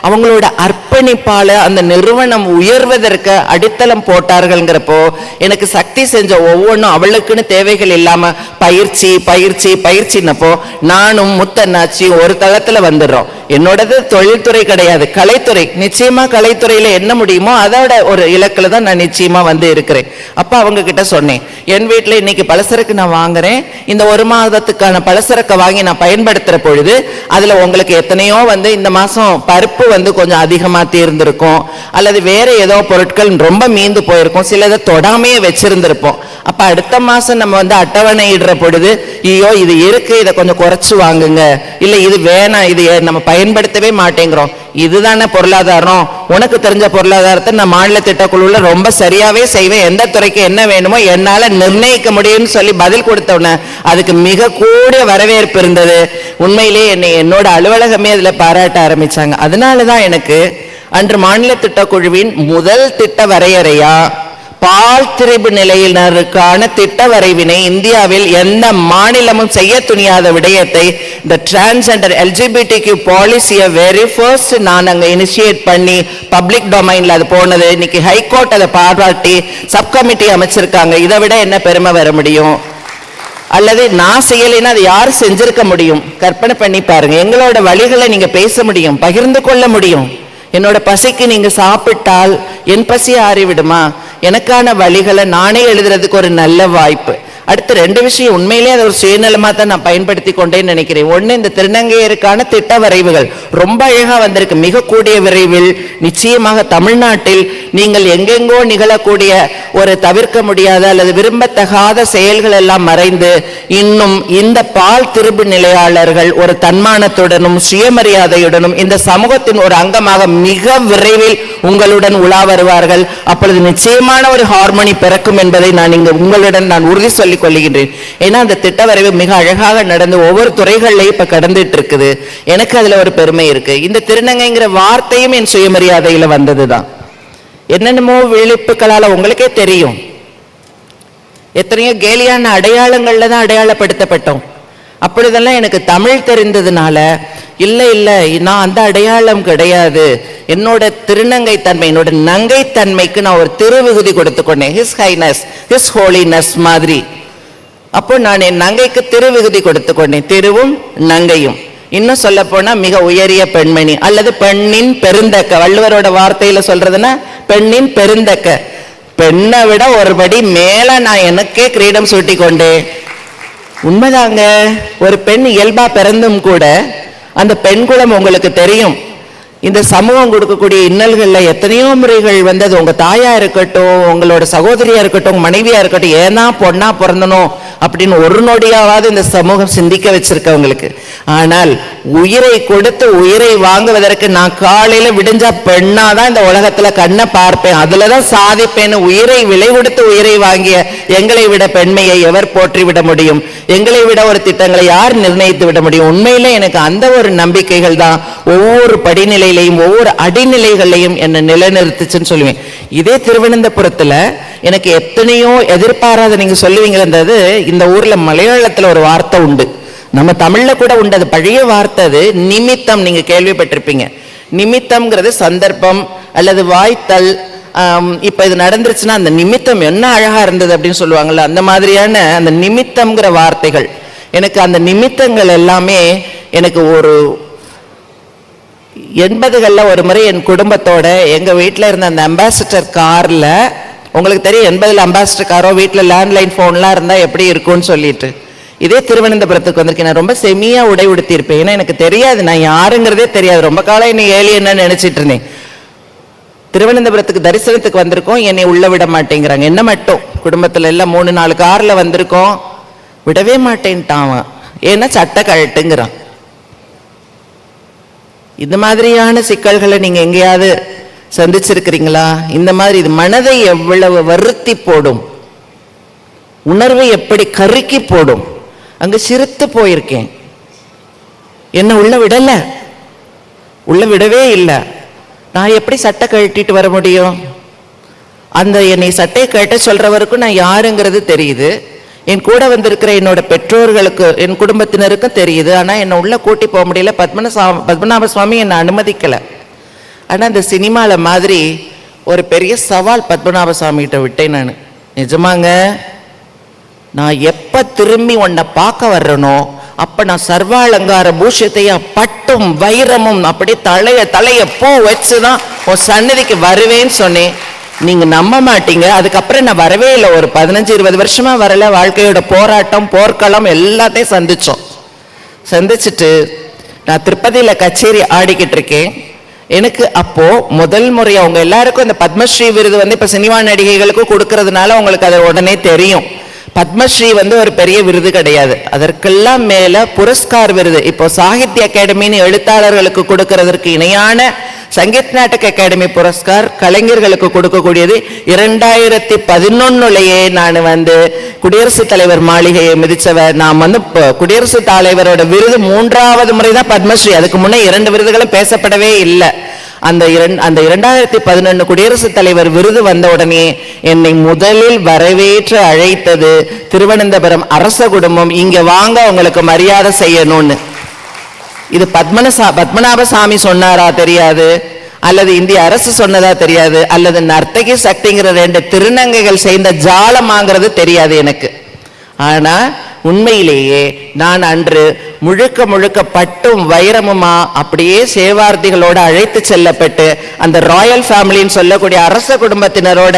அவங்களோட அர்ப்பணிப்பால அந்த நிறுவனம் உயர்வதற்கு அடித்தளம் போட்டார்கள்ங்கிறப்போ எனக்கு சக்தி செஞ்ச ஒவ்வொன்றும் அவளுக்குன்னு தேவைகள் இல்லாம பயிற்சி பயிற்சி பயிற்சின்னப்போ நானும் முத்தண்ணாச்சி ஒரு தளத்துல வந்துடுறோம். என்னோடது தொழில்துறை கிடையாது, கலைத்துறை. நிச்சயமா கலைத்துறையில என்ன முடியுமோ அதோட ஒரு இலக்குல தான் நான் நிச்சயமா வந்து இருக்கிறேன். அப்ப அவங்க கிட்ட சொன்னேன், என் வீட்டுல இன்னைக்கு பலசரக்கு நான் வாங்குறேன், இந்த ஒரு மாதத்துக்கான பலசரக்கை வாங்கி நான் பயன்படுத்துற பொழுது அதுல உங்களுக்கு எத்தனையோ வந்து இந்த மாசம் பருப்பு வந்து கொஞ்சம் அதிகமா தீர்ந்திருக்கும், அல்லது வேற ஏதோ பொருட்கள் ரொம்ப மீந்து போயிருக்கும், சிலதை தொடாமையே வச்சிருந்திருப்போம். அப்ப அடுத்த மாசம் நம்ம வந்து அட்டவணை இடுற பொழுது ஐயோ இது இருக்கு, இதை கொஞ்சம் குறைச்சு வாங்குங்க, இல்ல இது வேணாம், இது நம்ம பயன்படுத்தவே மாட்டேங்கிறோம். இதுதானே பொருளாதாரம். உனக்கு தெரிஞ்ச பொருளாதாரத்தை நான் மாநில திட்டக்குழுல ரொம்ப சரியாவே செய்வேன், எந்த துறைக்கு என்ன வேணுமோ என்னால நிர்ணயிக்க முடியும்னு சொல்லி பதில் கொடுத்தவன அதுக்கு மிக கூடிய வரவேற்பு இருந்தது. உண்மையிலேயே என்னோட அலுவலகமே அதுல பாராட்ட ஆரம்பிச்சாங்க. அதனாலதான் எனக்கு அன்று மாநில திட்டக்குழுவின் முதல் திட்ட வரையறையா பால் திரிபு நிலையினருக்கான திட்ட வரைவினை இந்தியாவில் எந்த மாநிலமும் செய்ய துணியாத விடயத்தை இந்த டிரான்ஸ்ஜெண்டர் LGBTQ பாலிசியை வெரி ஃபர்ஸ்ட் நான் அங்க இனிஷியேட் பண்ணி பப்ளிக் டொமைன்ல அது போனது. இன்னைக்கு ஹைகோர்ட் அதை பாராட்டி சப்கமிட்டி அமைச்சிருக்காங்க. இதை விட என்ன பெருமை வர முடியும்? அல்லது நான் செய்யலைன்னா அது யார் செஞ்சிருக்க முடியும்? கற்பனை பண்ணி பாருங்க. எங்களோட வழிகளை நீங்க பேச முடியும், பகிர்ந்து கொள்ள முடியும். என்னோட பசிக்கு நீங்க சாப்பிட்டால் என் பசி ஆறிவிடுமா? எனக்கான வழிகளை நானே எழுதுறதுக்கு ஒரு நல்ல வாய்ப்பு. அடுத்த ரெண்டு விஷயம் உண்மையிலே அதை ஒரு சுயநலமா தான் நான் பயன்படுத்தி கொண்டேன்னு நினைக்கிறேன். ஒண்ணு, இந்த திருநங்கையருக்கான திட்ட வரைவுகள் ரொம்ப அழகா வந்திருக்கு. மிக கூடிய விரைவில் நிச்சயமாக தமிழ்நாட்டில் நீங்கள் எங்கெங்கோ நிகழக்கூடிய ஒரு தவிர்க்க முடியாத அல்லது விரும்பத்தகாத செயல்கள் எல்லாம் மறைந்து இன்னும் இந்த பால் திருப்பு நிலையாளர்கள் ஒரு தன்மானத்துடனும் சுயமரியாதையுடனும் இந்த சமூகத்தின் ஒரு அங்கமாக மிக விரைவில் உங்களுடன் உலா வருவார்கள். அப்பொழுது நிச்சயமான ஒரு ஹார்மோனி பிறக்கும் என்பதை நான் இங்கு உங்களுடன் நான் உறுதி சொல்லி கொள்ளுகின்றேன். ஏன்னா அந்த திட்ட வரைவு மிக அழகாக நடந்து ஒவ்வொரு துறைகள்லையும் இப்ப கடந்துட்டு இருக்குது. எனக்கு அதுல ஒரு பெருமை இருக்கு. இந்த திருநங்கைங்கிற வார்த்தையும் என் சுயமரியாதையில வந்ததுதான். என்னென்னமோ விழிப்புகளால உங்களுக்கே தெரியும், எத்தனையோ கேலியான அடையாளங்கள்ல தான் அடையாளப்படுத்தப்பட்டோம். அப்படிதெல்லாம் எனக்கு தமிழ் தெரிந்ததுனால இல்ல நான் அந்த அடையாளம் கிடையாது, என்னோட திருநங்கை தன்மை, என்னோட நங்கை தன்மைக்கு நான் ஒரு திருவிகுதி கொடுத்துக்கொண்டேன். ஹிஸ் ஹைனஸ், ஹிஸ் ஹோலினஸ் மாதிரி. அப்போ நான் என் நங்கைக்கு திருவிகுதி கொடுத்துக்கொண்டேன், திருவும் நங்கையும். இன்னும் சொல்ல போனா மிக உயரிய பெண்மணி அல்லது பெண்ணின் பெருந்தக்க. வள்ளுவரோட வார்த்தையில சொல்றதுன்னா பெண்ணின் பெருந்தக்க. பெண்ணை விட ஒருபடி மேல நான் எனக்கே கிரீடம் சூட்டி கொண்டேன். உண்மைதாங்க. ஒரு பெண் இயல்பா பிறந்தும் கூட அந்த பெண் குலம் உங்களுக்கு தெரியும், இந்த சமூகம் கொடுக்கக்கூடிய இன்னல்கள்ல எத்தனையோ முறைகள் வந்தது. உங்க தாயா இருக்கட்டும், உங்களோட சகோதரியா இருக்கட்டும், மனைவியா இருக்கட்டும், ஏன்னா பொண்ணா பிறந்தனும் அப்படின்னு ஒரு நொடியாவது இந்த சமூகம் சிந்திக்க வச்சிருக்கவங்களுக்கு. ஆனால் உயிரை கொடுத்து உயிரை வாங்குவதற்கு நான் காலையில விடிஞ்சா பெண்ணாதான் இந்த உலகத்துல கண்ணை பார்ப்பேன், அதுலதான் சாதிப்பேன்னு உயிரை விலை கொடுத்து உயிரை வாங்கிய எங்களை விட பெண்மையை எவர் போற்றி விட முடியும்? எங்களை விட ஒரு திட்டங்களை யார் நிர்ணயித்து விட முடியும்? உண்மையில எனக்கு அந்த ஒரு நம்பிக்கைகள் தான் ஒவ்வொரு படிநிலையிலையும் ஒவ்வொரு அடிநிலைகளையும் என்ன நிலைநிறுத்துச்சுன்னு சொல்லுவேன். இதே திருவனந்தபுரத்துல எனக்கு எத்தனையோ எதிர்பாராத, நீங்க சொல்லுவீங்கிறது, இந்த ஊர்ல மலையாளத்துல ஒரு வார்த்தை உண்டு, நம்ம தமிழ்ல கூட உண்டு, அது பழைய வார்த்தை, அது நிமித்தம். நீங்க கேள்விப்பட்டிருப்பீங்க. நிமித்தம்ங்கிறது சந்தர்ப்பம் அல்லது வாய்த்தல். இப்ப இது நடந்துருச்சுன்னா அந்த நிமித்தம் என்ன அழகா இருந்தது அப்படின்னு சொல்லுவாங்கல்ல, அந்த மாதிரியான அந்த நிமித்தம்ங்கிற வார்த்தைகள். எனக்கு அந்த நிமித்தங்கள் எல்லாமே எனக்கு ஒரு 80களில் ஒரு முறை என் குடும்பத்தோட எங்க வீட்டில் இருந்த அந்த அம்பாசிடர் கார்ல, உங்களுக்கு தெரியும் 80ல் அம்பாசிடர் காரோ வீட்டில் லேண்ட்லைன் ஃபோன்லாம் இருந்தா எப்படி இருக்கும்னு சொல்லிட்டு, இதே திருவனந்தபுரத்துக்கு வந்திருக்கேன். நான் ரொம்ப செமியா உடை உடுத்திருப்பேன். ஏன்னா எனக்கு தெரியாது, நான் யாருங்கிறதே தெரியாது. ரொம்ப காலம் என்னை ஏலியன்னு நினைச்சிட்டு இருந்தேன். திருவனந்தபுரத்துக்கு தரிசனத்துக்கு வந்திருக்கோம், என்னை உள்ள விட மாட்டேங்கிறாங்க. என்ன மட்டும் குடும்பத்துல எல்லாம் 3-4 கார்ல வந்திருக்கோம், விடவே மாட்டேன்ட்டான். ஏன்னா சட்டை கழட்டுங்கிறான். இந்த மாதிரியான சிக்கல்களை நீங்க எங்கேயாவது சந்திச்சிருக்கிறீங்களா? இந்த மாதிரி இது மனதை எவ்வளவு வருத்தி போடும், உணர்வை எப்படி கருக்கி போடும். அங்க சிரித்து போயிருக்கேன். என்ன உள்ள விடல, உள்ள விடவே இல்லை. நான் எப்படி சட்டை கழட்டிட்டு வர முடியும்? அந்த என்னை சட்டையை கழட்ட சொல்றவருக்கும் நான் யாருங்கிறது தெரியுது. என் கூட வந்திருக்கிற என்னோட பெற்றோர்களுக்கு, என் குடும்பத்தினருக்கும் தெரியுது. ஆனால் என்னை உள்ள கூட்டி போக முடியல. பத்மநாப சுவாமி என்னை அனுமதிக்கலை. ஆனால் இந்த சினிமாவில் மாதிரி ஒரு பெரிய சவால் பத்மநாப சுவாமிகிட்ட விட்டேன் நான். நிஜமாங்க, நான் எப்போ திரும்பி உன்னை பார்க்க வர்றேனோ அப்போ நான் சர்வாலங்கார பூஷத்தையும் பட்டும் வைரமும் அப்படி தலைய பூ வச்சு தான் உன் சன்னதிக்கு வருவேன்னு சொன்னேன். நீங்கள் நம்ப மாட்டீங்க, அதுக்கப்புறம் நான் வரவே இல்லை. ஒரு 15-20 வருஷமா வரல. வாழ்க்கையோட போராட்டம், போர்க்களம் எல்லாத்தையும் சந்திச்சுட்டு நான் திருப்பதியில் கச்சேரி ஆடிக்கிட்டு இருக்கேன். எனக்கு அப்போ முதல் முறை அவங்க எல்லாருக்கும் இந்த பத்மஸ்ரீ விருது வந்து இப்போ சினிமா நடிகைகளுக்கும் கொடுக்கறதுனால உங்களுக்கு அது உடனே தெரியும். பத்மஸ்ரீ வந்து ஒரு பெரிய விருது கிடையாது, அதற்கெல்லாம் மேல புரஸ்கார் விருது. இப்போ சாகித்ய அகாடமின்னு எழுத்தாளர்களுக்கு கொடுக்கறதற்கு இணையான சங்கீத் நாடக அகாடமி புரஸ்கார் கலைஞர்களுக்கு கொடுக்கக்கூடியது. 2011 நான் வந்து குடியரசுத் தலைவர் மாளிகையை மிதிச்சவர். நான் வந்து குடியரசுத் தலைவரோட விருது 3வது முறை தான் பத்மஸ்ரீ. அதுக்கு முன்னே 2 விருதுகளும் பேசப்படவே இல்லை. அந்த 2011 குடியரசுத் தலைவர் விருது வந்த உடனே என்னை முதலில் வரவேற்று அழைத்தது திருவனந்தபுரம் அரச குடும்பம். இங்க வாங்க, உங்களுக்கு மரியாதை செய்யணும்னு. இது பத்மநாப சாமி சொன்னாரா தெரியாது, அல்லது இந்திய அரசு சொன்னதா தெரியாது, அல்லது நர்த்தகி சக்திங்கிற 2 திருநங்கைகள் செய்த ஜாலமாங்கிறது தெரியாது எனக்கு. ஆனா உண்மையிலேயே நான் அன்று முழுக்க பட்டும் வைரமுமா அப்படியே சேவார்த்திகளோட அழைத்து செல்லப்பட்டு அந்த ராயல் ஃபேமிலின்னு சொல்லக்கூடிய அரச குடும்பத்தினரோட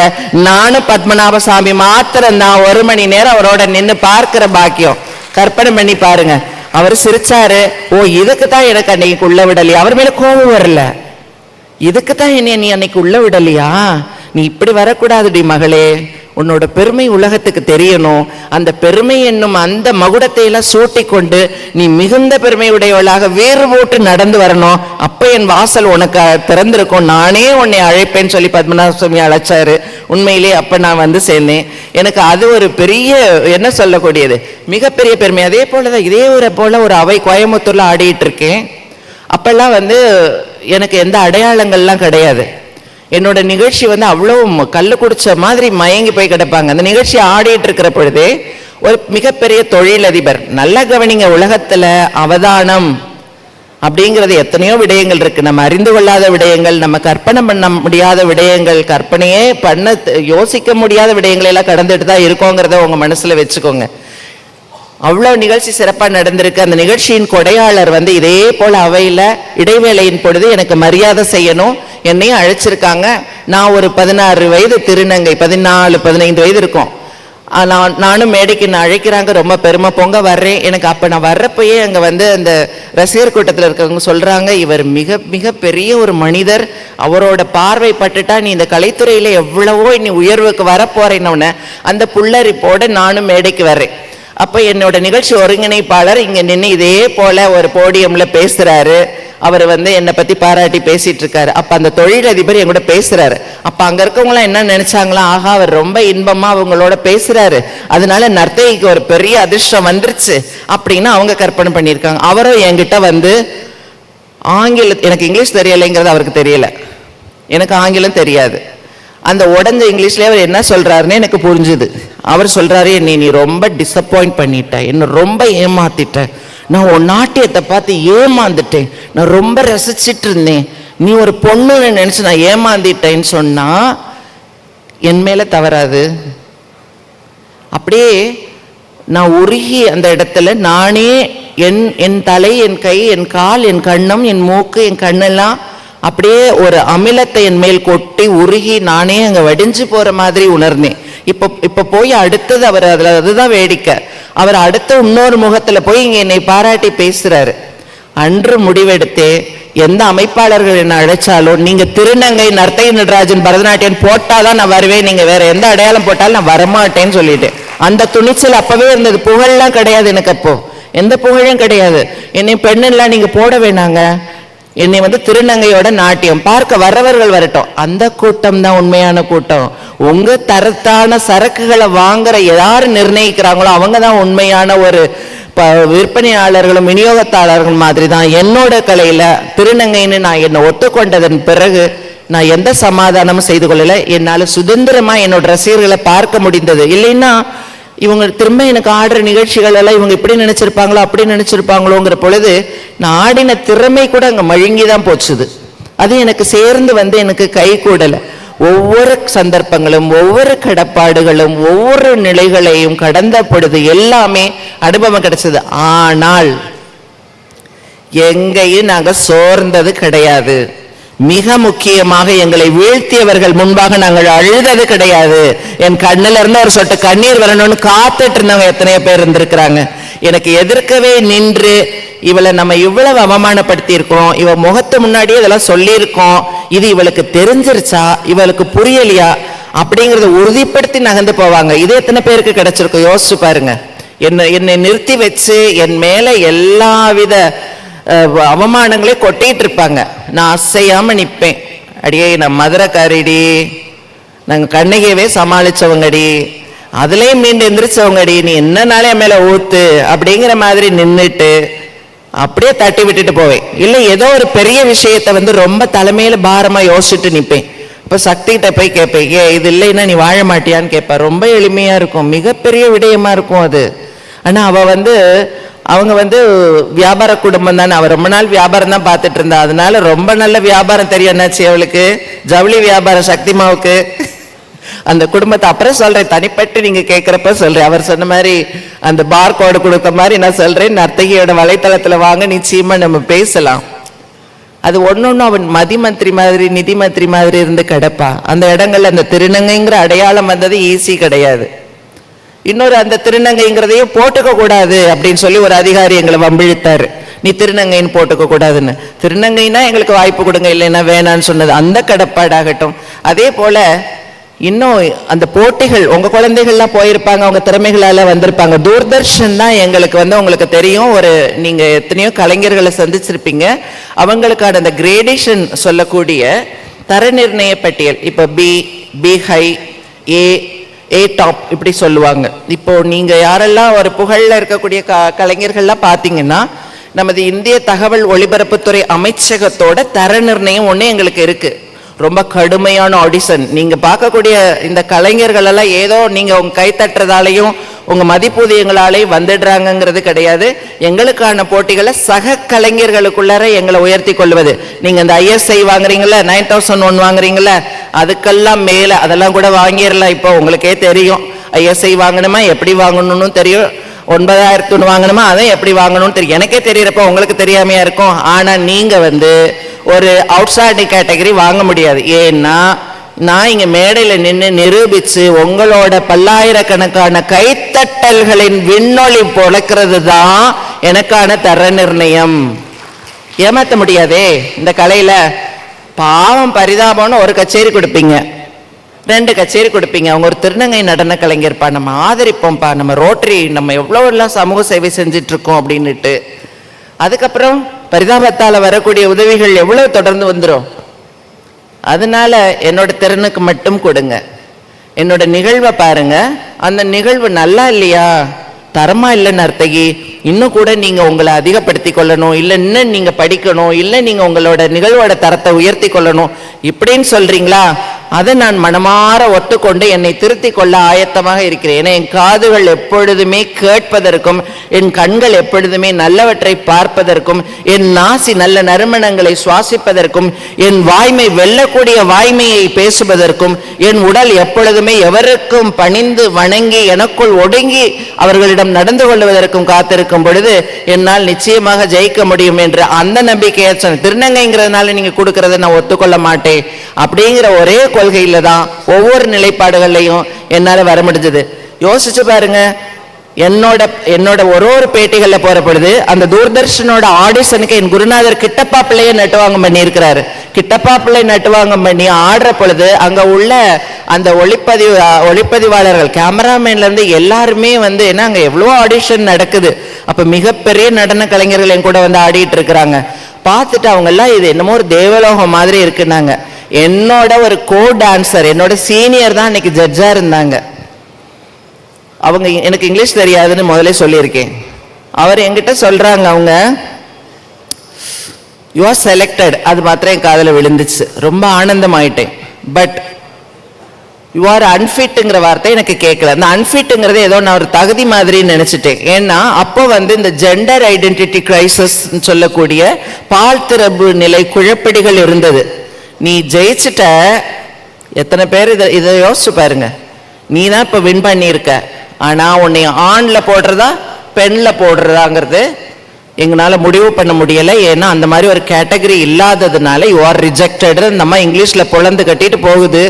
நானும் பத்மநாப சாமி மாத்திரம் நான் 1 மணி நேரம் அவரோட நின்று பார்க்கிற பாக்கியம். கற்பனை பண்ணி பாருங்க. அவர் சிரிச்சாரு. ஓ, இதுக்கு தான் எனக்கு அன்னைக்கு உள்ள விடலையா? அவர் மேல கோபம் வரல. இதுக்கு தான் என்னை நீ அன்னைக்கு உள்ள விடலையா? நீ இப்படி வரக்கூடாதுடி மகளே, உன்னோட பெருமை உலகத்துக்கு தெரியணும். அந்த பெருமை என்னும் அந்த மகுடத்தை எல்லாம் சூட்டி கொண்டு நீ மிகுந்த பெருமை உடையவளாக வேறு போட்டு நடந்து வரணும். அப்ப என் வாசல் உனக்கு திறந்திருக்கும், நானே உன்னை அழைப்பேன்னு சொல்லி பத்மநாப சுவாமி அழைச்சாரு. உண்மையிலே அப்ப நான் வந்து சேர்ந்தேன். எனக்கு அது ஒரு பெரிய என்ன சொல்லக்கூடியது, மிகப்பெரிய பெருமை. அதே போலதான் இதே போல ஒரு அவை கோயம்புத்தூர்ல ஆடிட்டு இருக்கேன். அப்பெல்லாம் வந்து எனக்கு எந்த அடையாளங்கள்லாம் கிடையாது. என்னோட நிகழ்ச்சி வந்து அவ்வளோ கல்லு குடிச்ச மாதிரி மயங்கி போய் கிடப்பாங்க. அந்த நிகழ்ச்சி ஆடிட்டு இருக்கிற பொழுதே ஒரு மிகப்பெரிய தொழிலதிபர், நல்ல கவனிங்க, உலகத்துல அவதானம் அப்படிங்கிறது எத்தனையோ விடயங்கள் இருக்கு. நம்ம அறிந்து கொள்ளாத விடயங்கள், நம்ம கற்பனை பண்ண முடியாத விடயங்கள், கற்பனையே பண்ண யோசிக்க முடியாத விடயங்களை எல்லாம் கடந்துட்டு தான் இருக்கோங்கிறத உங்க மனசுல வச்சுக்கோங்க. அவ்வளவு நிகழ்ச்சி சிறப்பாக நடந்திருக்கு. அந்த நிகழ்ச்சியின் கொடையாளர் வந்து இதே போல அவையில இடைவேளையின் பொழுது எனக்கு மரியாதை செய்யணும், என்னையும் அழைச்சிருக்காங்க. நான் ஒரு 16 வயது திருநங்கை, 14-15 வயது இருக்கும். நானும் மேடைக்கு நான் அழைக்கிறாங்க, ரொம்ப பெருமை பொங்க வர்றேன். எனக்கு அப்போ நான் வர்றப்பயே அங்கே வந்து அந்த ரசிகர் கூட்டத்தில் இருக்கிறவங்க சொல்கிறாங்க, இவர் மிக மிக பெரிய ஒரு மனிதர், அவரோட பார்வை பட்டுட்டா நீ இந்த கலைத்துறையில் எவ்வளவோ நீ உயர்வுக்கு வரப்போறேன்னு அந்த புல்லரிப்போடு நானும் மேடைக்கு வர்றேன். அப்போ என்னோட நிகழ்ச்சி ஒருங்கிணைப்பாளர் இங்கே நின்று இதே போல ஒரு போடியம்ல பேசுறாரு. அவர் வந்து என்னை பத்தி பாராட்டி பேசிட்டு இருக்காரு. அப்ப அந்த தொழிலதிபர் என் கூட பேசுறாரு. அப்ப அங்க இருக்கவங்களாம் என்ன நினைச்சாங்களா, ஆகா அவர் ரொம்ப இன்பமா அவங்களோட பேசுறாரு, அதனால நர்த்தகிக்கு ஒரு பெரிய அதிர்ஷ்டம் வந்துருச்சு அப்படின்னு அவங்க கற்பனை பண்ணியிருக்காங்க. அவரும் என்கிட்ட வந்து எனக்கு இங்கிலீஷ் தெரியலைங்கிறது அவருக்கு தெரியல, எனக்கு ஆங்கிலம் தெரியாது. அந்த உடஞ்ச இங்கிலீஷ்ல அவர் என்ன சொல்றாருன்னு எனக்கு புரிஞ்சுது. அவர் சொல்றாரு, நீ ரொம்ப டிசப்பாயிண்ட் பண்ணிட்ட, என்ன ரொம்ப ஏமாத்திட்ட, நான் உன் நாட்டியத்தை பார்த்து ஏமாந்துட்டேன், நான் ரொம்ப ரசிச்சிட்டு இருந்தேன், நீ ஒரு பொண்ணுன்னு நினைச்சு நான் ஏமாந்திட்டேன்னு சொன்னா என் மேல தவறாது. அப்படியே நான் உருகி அந்த இடத்துல நானே என் தலை, என் கை, என் கால், என் கண்ணம், என் மூக்கு, என் கண்ணெல்லாம் அப்படியே ஒரு அமிலத்தை என் மேல் கொட்டி உருகி நானே அங்க வடிஞ்சு போற மாதிரி உணர்ந்தேன். இப்ப போய் அடுத்தது அவர் அதுதான் வேடிக்கை, அவர் அடுத்த இன்னொரு முகத்துல போய் இங்க என்னை பாராட்டி பேசுறாரு. அன்று முடிவெடுத்தே, எந்த அமைப்பாளர்கள் என்ன அழைச்சாலும் நீங்க திருநங்கை நர்த்தகி நடராஜன் பரதநாட்டியம் போட்டாதான் நான் வருவேன், நீங்க வேற எந்த அடையாளம் போட்டாலும் நான் வரமாட்டேன்னு சொல்லிட்டேன். அந்த துணிச்சல் அப்பவே இருந்தது. புகழெல்லாம் கிடையாது எனக்கு, அப்போ எந்த புகழும் கிடையாது. என்னை பெண்ணெல்லாம் நீங்க போட வேணாங்க, என்னை வந்து திருநங்கையோட நாட்டியம் பார்க்க வர்றவர்கள் வரட்டும், அந்த கூட்டம் தான் உண்மையான கூட்டம். உங்க தரத்தான சரக்குகளை வாங்குற யாரு நிர்ணயிக்கிறாங்களோ அவங்க தான் உண்மையான ஒரு விற்பனையாளர்களும் விநியோகத்தாளர்கள் மாதிரி தான். என்னோட கலையில திருநங்கைன்னு நான் என்னை ஒத்துக்கொண்டதன் பிறகு நான் எந்த சமாதானமும் செய்து கொள்ளல. என்னால சுதந்திரமா என்னோட ரசிகர்களை பார்க்க முடிந்தது. இல்லைன்னா இவங்க திரும்ப எனக்கு ஆடுற நிகழ்ச்சிகள் எல்லாம் இவங்க இப்படி நினைச்சிருப்பாங்களோ அப்படி நினைச்சிருப்பாங்களோங்கிற பொழுது நான் ஆடின திறமை கூட அங்க மழுங்கிதான் போச்சுது. அது எனக்கு சேர்ந்து வந்து எனக்கு கை கூடல. ஒவ்வொரு சந்தர்ப்பங்களும் ஒவ்வொரு கடப்பாடுகளும் ஒவ்வொரு நிலைகளையும் கடந்த பொழுது எல்லாமே அனுபவம் கிடைச்சது. ஆனால் எங்கேயும் நாங்க சோர்ந்தது கிடையாது. மிக முக்கியமாக எங்களை வீழ்த்தியவர்கள் முன்பாக நாங்கள் அழுதது கிடையாது. என் கண்ணுல இருந்து ஒரு சொட்டு கண்ணீர் வரணும்னு காத்துட்டு இருந்தவங்க எத்தனையோ பேர் இருந்திருக்கிறாங்க. எனக்கு எதிர்க்கவே நின்று இவளை நம்ம இவ்வளவு அவமானப்படுத்தி இருக்கோம், இவ முகத்து முன்னாடியே இதெல்லாம் சொல்லியிருக்கோம், இது இவளுக்கு தெரிஞ்சிருச்சா இவளுக்கு புரியலையா அப்படிங்கறத உறுதிப்படுத்தி நகர்ந்து போவாங்க. இது எத்தனை பேருக்கு கிடைச்சிருக்கும் யோசிச்சு பாருங்க. என்னை நிறுத்தி வச்சு என் மேல எல்லாவித அவமானங்களே கொட்டிட்டு இருப்பாங்க. நான் அசையாம நிற்பேன். அடியே நான் மதுரைக்காரிடி, நாங்க கண்ணகியவே சமாளிச்சவங்கடி, அதுலயே மீண்டு எந்திரிச்சவங்கடி, நீ என்னனாலே என் மேல ஊத்து அப்படிங்கிற மாதிரி நின்றுட்டு அப்படியே தட்டி விட்டுட்டு போவேன். இல்லை ஏதோ ஒரு பெரிய விஷயத்த வந்து ரொம்ப தலைமையில பாரமா யோசிச்சுட்டு நிற்பேன். இப்ப சக்திகிட்ட போய் கேட்பேன், இது இல்லைன்னா நீ வாழ மாட்டியான்னு கேட்பேன். ரொம்ப எளிமையா இருக்கும், மிகப்பெரிய விடயமா இருக்கும் அது. ஆனா அவங்க வந்து வியாபார குடும்பம் தானே, அவ ரொம்ப நாள் வியாபாரம் தான் பார்த்துட்டு இருந்தா, அதனால ரொம்ப நல்ல வியாபாரம் தெரியும். என்னாச்சு அவளுக்கு? ஜவுளி வியாபாரம் சக்திமாவுக்கு. அந்த குடும்பத்தை அப்புறம் சொல்றேன், தனிப்பட்டு நீங்க கேட்கிறப்ப சொல்றேன். அவர் சொன்ன மாதிரி அந்த பார் கோடு கொடுத்த மாதிரி நான் சொல்றேன், நர்த்தகியோட வலைத்தளத்துல வாங்க, நிச்சயமா நம்ம பேசலாம். அது ஒன்னொன்னு அவன் மதி மந்திரி மாதிரி நிதி மந்திரி மாதிரி இருந்து கிடப்பா. அந்த இடங்கள்ல அந்த திருநங்கைங்கிற அடையாளம் வந்தது ஈஸி கிடையாது. இன்னொரு அந்த திருநங்கைங்கிறதையும் போட்டுக்க கூடாது அப்படின்னு சொல்லி ஒரு அதிகாரி எங்களை வம்பிழுத்தாரு. நீ திருநங்கைன்னு போட்டுக்க கூடாதுன்னு. திருநங்கைன்னா எங்களுக்கு வாய்ப்பு கொடுங்க, இல்லைன்னா வேணான்னு சொன்னது அந்த கடப்பாடாகட்டும். அதே போல இன்னும் அந்த போட்டிகள், உங்க குழந்தைகள்லாம் போயிருப்பாங்க, அவங்க திறமைகளால வந்திருப்பாங்க. தூர்தர்ஷன் தான் எங்களுக்கு வந்து உங்களுக்கு தெரியும், ஒரு நீங்க எத்தனையோ கலைஞர்களை சந்திச்சிருப்பீங்க. அவங்களுக்கான அந்த கிரேடேஷன் சொல்லக்கூடிய தர நிர்ணய பட்டியல், இப்ப பி ஹை, ஏ டாப் இப்படி சொல்லுவாங்க. இப்போ நீங்க யாரெல்லாம் ஒரு புகழ்ல இருக்கக்கூடிய கலைஞர்கள்லாம் பாத்தீங்கன்னா, நமது இந்திய தகவல் ஒலிபரப்புத்துறை அமைச்சகத்தோட தர நிர்ணயம் ஒண்ணு எங்களுக்கு இருக்கு. ரொம்ப கடுமையான ஆடிஷன். நீங்க பார்க்கக்கூடிய இந்த கலைஞர்கள் எல்லாம் ஏதோ நீங்க உங்க கை தட்டுறதாலையும் உங்க மதிப்பூதியங்களாலையும் வந்துடுறாங்கிறது கிடையாது. எங்களுக்கான போட்டிகளை சக கலைஞர்களுக்குள்ளார எங்களை உயர்த்தி கொள்வது. நீங்க இந்த ISI வாங்குறீங்களா, 9001 வாங்குறீங்களா, அதுக்கெல்லாம் மேல அதெல்லாம் கூட வாங்கிடலாம். இப்போ உங்களுக்கே தெரியும், ISI வாங்கணுமா எப்படி வாங்கணும்னு தெரியும், 9001 வாங்கணுமா அதை எப்படி வாங்கணும்னு தெரியும். எனக்கே தெரியறப்ப உங்களுக்கு தெரியாமையா இருக்கும். ஆனா நீங்க வந்து ஒரு அவுட்ஸ்டாண்டிங் கேட்டகரி வாங்க முடியாது. ஏன்னா நான் இங்க மேடையில நின்று நிரூபிச்சு உங்களோட பல்லாயிரக்கணக்கான கைத்தட்டல்களின் விண்ணொலி பொழக்கிறது தான் எனக்கான தர நிர்ணயம். ஏமாத்த முடியாதே இந்த கலையில. பாவம் பரிதாபம்னு ஒரு கச்சேரி கொடுப்பீங்க, 2 கச்சேரி கொடுப்பீங்க. அவங்க ஒரு திருநங்கை நடன கலைஞர்ப்பா, நம்ம ஆதரிப்போம்ப்பா, நம்ம ரோட்டரி நம்ம எவ்வளவு எல்லாம் சமூக சேவை செஞ்சிட்டு இருக்கோம் அப்படின்னுட்டு. அதுக்கப்புறம் பரிதாபத்தால வரக்கூடிய உதவிகள் எவ்வளவு தொடர்ந்து வந்துடும். அதனால என்னோட திறனுக்கு மட்டும் கொடுங்க. என்னோட நிகழ்வை பாருங்க, அந்த நிகழ்வு நல்லா இல்லையா, தரமா இல்லை நர்த்தகி, இன்னும் கூட நீங்க உங்களை அதிகப்படுத்தி கொள்ளணும், இல்ல இன்னும் நீங்க படிக்கணும், இல்ல நீங்க உங்களோட நிகழ்வோட தரத்தை உயர்த்தி கொள்ளணும் இப்படின்னு சொல்றீங்களா, அதை நான் மனமாற ஒத்துக்கொண்டு என்னை திருத்தி கொள்ள ஆயத்தமாக இருக்கிறேன். ஏன்னா என் காதுகள் எப்பொழுதுமே கேட்பதற்கும், என் கண்கள் எப்பொழுதுமே நல்லவற்றை பார்ப்பதற்கும், என் நாசி நல்ல நறுமணங்களை சுவாசிப்பதற்கும், என் வாய்மை வெல்லக்கூடிய வாய்மையை பேசுவதற்கும், என் உடல் எப்பொழுதுமே எவருக்கும் பணிந்து வணங்கி எனக்குள் ஒடுங்கி அவர்களிடம் நடந்து கொள்வதற்கும் காத்திருக்கும் பொழுது என்னால் நிச்சயமாக ஜெயிக்க முடியும் என்ற அந்த நம்பிக்கையை திருநங்கைங்கிறதுனால நீங்க கொடுக்கறத நான் ஒத்துக்கொள்ள மாட்டேன் அப்படிங்கிற ஒரே கொள்கையில தான் ஒவ்வொரு நிலைப்பாடுகள்லையும் என்னால வர முடிஞ்சது. யோசிச்சு பாருங்க, என்னோட ஒரு பேட்டிகள்ல போற பொழுது அந்த தூர்தர்ஷனோட ஆடிஷனுக்கு என் குருநாதர் கிட்டப்பா பிள்ளைய நட்டுவாங்கம் பண்ணி இருக்கிறாரு. கிட்டப்பா பிள்ளை நட்டுவாங்கம் பண்ணி ஆடுற பொழுது அங்க உள்ள அந்த ஒளிப்பதிவாளர்கள், கேமராமேன்ல இருந்து எல்லாருமே வந்து என்ன, அங்க எவ்வளவோ ஆடிஷன் நடக்குது. அப்ப மிகப்பெரிய நடன கலைஞர்கள் என் கூட வந்து ஆடிட்டு இருக்கிறாங்க. பார்த்துட்டு அவங்க எல்லாம் இது என்னமோ ஒரு தேவலோகம் மாதிரி இருக்குன்னாங்க. என்னோட ஒரு கோ டான்சர், என்னோட சீனியர் தான் அன்னைக்கு ஜட்ஜா இருந்தாங்க. அவங்க எனக்கு இங்கிலீஷ் தெரியாதுன்னு முதல்ல சொல்லியிருக்கேன். அவர் என்கிட்ட சொல்றாங்க, அவங்க யூ ஆர் செலக்டட். அது மாத்திரம் என் காதல விழுந்துச்சு, ரொம்ப ஆனந்தம் ஆயிட்டேன். பட் யூ ஆர் அன்ஃபிட்டுங்கிற வார்த்தை எனக்கு கேட்கல. அந்த அன்ஃபிட்டுங்கிறது ஏதோ நான் ஒரு தகுதி மாதிரி நினைச்சிட்டேன். ஏன்னா அப்போ இந்த ஜெண்டர் ஐடென்டிட்டி கிரைசிஸ் சொல்லக்கூடிய பால்திறப்பு நிலை குழப்படிகள் இருந்தது. நீ ஜெயிச்சுட்ட, எத்தனை பேர் இதை யோசிச்சு பாருங்க. நீ தான் இப்போ வின் பண்ணியிருக்க, ஆனால் உன்னை ஆணில் போடுறதா பெண்ணில் போடுறதாங்கிறது எங்களால் முடிவு பண்ண முடியலை. ஏன்னா அந்த மாதிரி ஒரு கேட்டகரி இல்லாததுனால யூ ஆர் ரிஜெக்டட். நம்ம இங்கிலீஷில் பொழந்து கட்டிட்டு போகுது.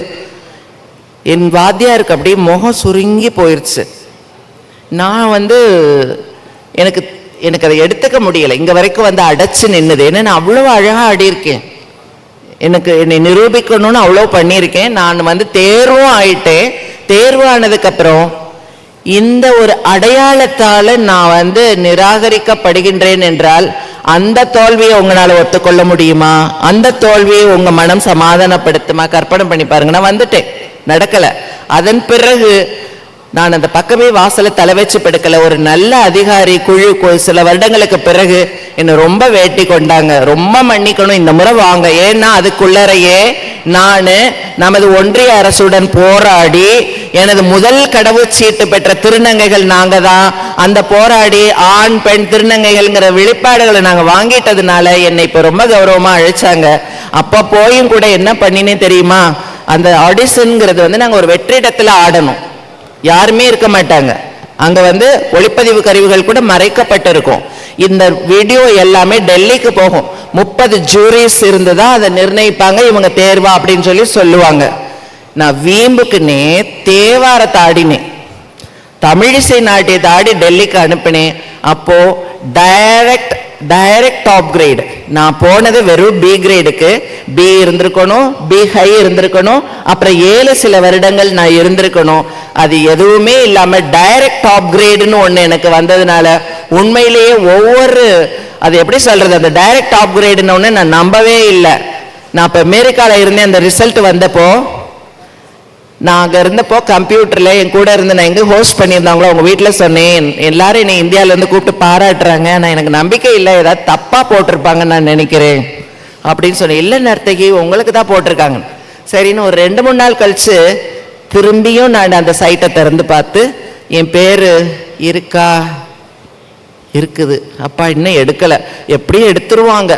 என் வாத்தியாருக்கு அப்படியே முகம் சுருங்கி போயிடுச்சு. நான் எனக்கு எனக்கு அதை எடுத்துக்க முடியலை. இங்கே வரைக்கும் அடைச்சு நின்னுது. ஏன்னா நான் அவ்வளோ அழகாக ஆடியிருக்கேன். எனக்கு என்னை நிரூபிக்கணும்னு அவ்வளோ பண்ணியிருக்கேன். நான் தேர்வும் ஆயிட்டேன். தேர்வு ஆனதுக்கப்புறம் இந்த ஒரு அடையாளத்தால் நான் நிராகரிக்கப்படுகின்றேன் என்றால் அந்த தோல்வியை உங்களால் ஒத்துக்கொள்ள முடியுமா? அந்த தோல்வியை உங்க மனம் சமாதானப்படுத்துமா? கற்பனை பண்ணி பாருங்க. நான் வந்துட்டேன், நடக்கலை. அதன் பிறகு நான் அந்த பக்கமே வாசலை தலை வச்சு படுக்கல. ஒரு நல்ல அதிகாரி குழு சில வருடங்களுக்கு பிறகு என்னை ரொம்ப வேட்டி கொண்டாங்க. ரொம்ப மன்னிக்கணும், இந்த முறை வாங்க. ஏன்னா அதுக்குள்ளறையே நான் நமது ஒன்றிய அரசுடன் போராடி எனது முதல் கடவுச்சீட்டு பெற்ற திருநங்கைகள் நாங்க தான். அந்த போராடி ஆண் பெண் திருநங்கைகள்ங்கிற வெளிப்பாடுகளை நாங்க வாங்கிட்டதுனால என்னை இப்ப ரொம்ப கௌரவமா அழைச்சாங்க. அப்ப போயும் கூட என்ன பண்ணினே தெரியுமா? அந்த ஆடிஷன்ங்கிறது நாங்க ஒரு வெற்றிடத்துல ஆடணும். யாருமே இருக்க மாட்டாங்க. அங்க ஒளிப்பதிவு கருவிகள் கூட மறைக்கப்பட்டிருக்கும். இந்த வீடியோ எல்லாமே டெல்லிக்கு போகும். 30 ஜூரிஸ் இருந்துதான் அதை நிர்ணயிப்பாங்க. இவங்க தேர்வா அப்படின்னு சொல்லுவாங்க. நான் வீம்புக்குன்னே தேவாரத்தை ஆடினேன், தமிழிசை நாட்டியத்தை ஆடி டெல்லிக்கு அனுப்பினேன். அப்போ டைரக்ட் டாப் கிரேடு. நான் போனது வெறும் பி கிரேடுக்கு. பி இருந்திருக்கணும், பி ஹை இருந்திருக்கணும், அப்புறம் 7 சில வருடங்கள் நான் இருந்திருக்கணும். அது எதுவுமே இல்லாம டைரக்ட் டாப் கிரேடுன்னு ஒண்ணு எனக்கு வந்ததுனால உண்மையிலேயே அது எப்படி சொல்றது, அந்த டைரக்ட் டாப் கிரேடுன்னு ஒண்ணு நான் நம்பவே இல்லை. நான் இப்ப அமெரிக்கால இருந்தேன். அந்த ரிசல்ட் வந்தப்போ நான் அங்கே இருந்தப்போ கம்ப்யூட்டரில் என் கூட இருந்து நான் எங்கே ஹோஸ்ட் பண்ணியிருந்தாங்களோ அவங்க வீட்டில் சொன்னேன். எல்லாரும் என்னை இந்தியாவிலேருந்து கூப்பிட்டு பாராட்டுறாங்க. நான் எனக்கு நம்பிக்கை இல்லை, ஏதாவது தப்பாக போட்டிருப்பாங்கன்னு நான் நினைக்கிறேன் அப்படின்னு சொன்னேன். இல்லை நர்த்தகி, உங்களுக்கு தான் போட்டிருக்காங்க. சரின்னு ஒரு 2-3 நாள் கழிச்சு திரும்பியும் நான் அந்த சைட்டை திறந்து பார்த்து என் பேர் இருக்கா, இருக்குது. அப்பா இன்னும் எடுக்கலை, எப்படியும் எடுத்துருவாங்க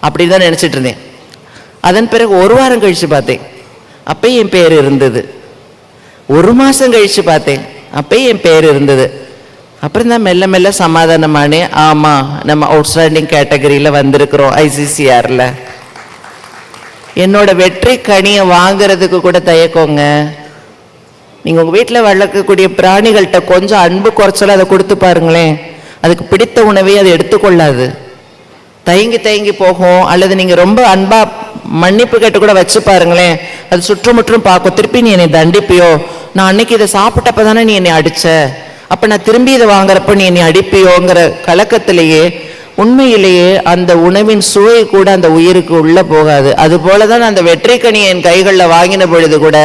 அப்படின்னு தான் நினச்சிட்டு இருந்தேன். அதன் பிறகு 1 வாரம் கழிச்சு பார்த்தேன், அப்பயும் என் பேர் இருந்தது. 1 மாசம் கழிச்சு பார்த்தேன், அப்பயும் என் பேர் இருந்தது. அப்புறம் தான் மெல்ல மெல்ல சமாதானமானே. ஆமா, நம்ம அவுட்ஸ்டாண்டிங் கேட்டகரியில வந்திருக்கிறோம் ICCRல. என்னோட வெற்றி கனியை வாங்குறதுக்கு கூட தயக்கோங்க. நீங்க உங்க வீட்டில் வளர்க்கக்கூடிய பிராணிகள்கிட்ட கொஞ்சம் அன்பு குறைச்சல அதை கொடுத்து பாருங்களேன். அதுக்கு பிடித்த உணவை அதை எடுத்துக்கொள்ளாது, தயங்கி தயங்கி போகும். அல்லது நீங்க ரொம்ப அன்பா மன்னிப்பு கேட்டு கூட வச்சு பாருங்களேன், அது சுற்றுமுற்றும் பார்க்கும். திருப்பி நீ என்னை தண்டிப்பியோ, நான் அன்னைக்கு இதை சாப்பிட்டப்ப தானே நீ என்னை அடிச்ச, அப்ப நான் திரும்பி இதை வாங்குறப்ப நீ என்னை அடிப்பியோங்கிற கலக்கத்திலேயே உண்மையிலேயே அந்த உணவின் சுவை கூட அந்த உயிருக்கு உள்ள போகாது. அது போலதான் அந்த வெற்றிக்கனியை என் கைகளில் வாங்கின பொழுது கூட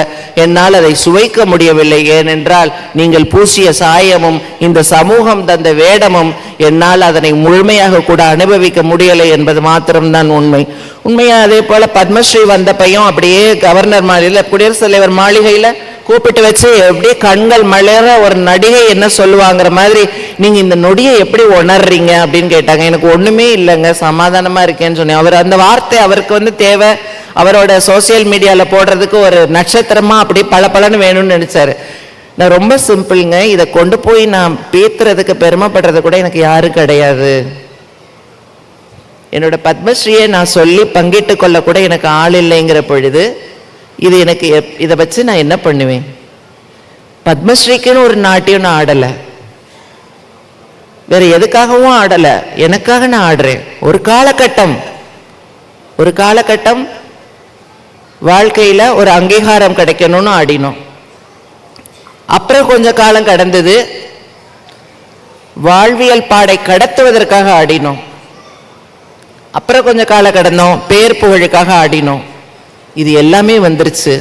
என்னால் அதை சுவைக்க முடியவில்லை. ஏனென்றால் நீங்கள் பூசிய சாயமும் இந்த சமூகம் தந்த வேடமும் என்னால் அதனை முழுமையாக கூட அனுபவிக்க முடியலை என்பது மாத்திரம்தான் உண்மை. உண்மையா அதே போல பத்மஸ்ரீ வந்தப்பையும் அப்படியே கவர்னர் மாளிகையில், குடியரசுத் தலைவர் மாளிகையில கூப்பிட்டு வச்சு எப்படியே கண்கள் மலர ஒரு நடிகை என்ன சொல்லுவாங்கிற மாதிரி நீங்க இந்த நொடியை எப்படி உணர்றீங்க அப்படின்னு கேட்டாங்க. எனக்கு ஒண்ணுமே இல்லைங்க, சமாதானமா இருக்கேன்னு சொன்னேன். அவர் அந்த வார்த்தை அவருக்கு தேவை, அவரோட சோசியல் மீடியால போடுறதுக்கு ஒரு நட்சத்திரமா அப்படி பளபளன்னு வேணும்னு நினைச்சாரு. நான் ரொம்ப சிம்பிள்ங்க, இதை கொண்டு போய் நான் பேத்துறதுக்கு பெருமைப்படுறது கூட எனக்கு யாரும் கிடையாது. என்னோட பத்மஸ்ரீயை நான் சொல்லி பங்கிட்டு கொள்ள கூட எனக்கு ஆள் இல்லைங்கிற பொழுது இது எனக்கு இதை வச்சு நான் என்ன பண்ணுவேன்? பத்மஸ்ரீக்குன்னு ஒரு நாட்டியம் நான் ஆடலை, வேற எதுக்காகவும் ஆடலை, எனக்காக நான் ஆடுறேன். ஒரு காலகட்டம் வாழ்க்கையில ஒரு அங்கீகாரம் கிடைக்கணும்னு ஆடினோம். அப்புறம் கொஞ்ச காலம் கடந்தது, வாழ்வியல் பாடை கடத்துவதற்காக ஆடினோம். அப்புறம் கொஞ்ச காலம் கடந்தோம், பேர் புகழுக்காக ஆடினோம். இது எல்லாமே வந்துருச்சு.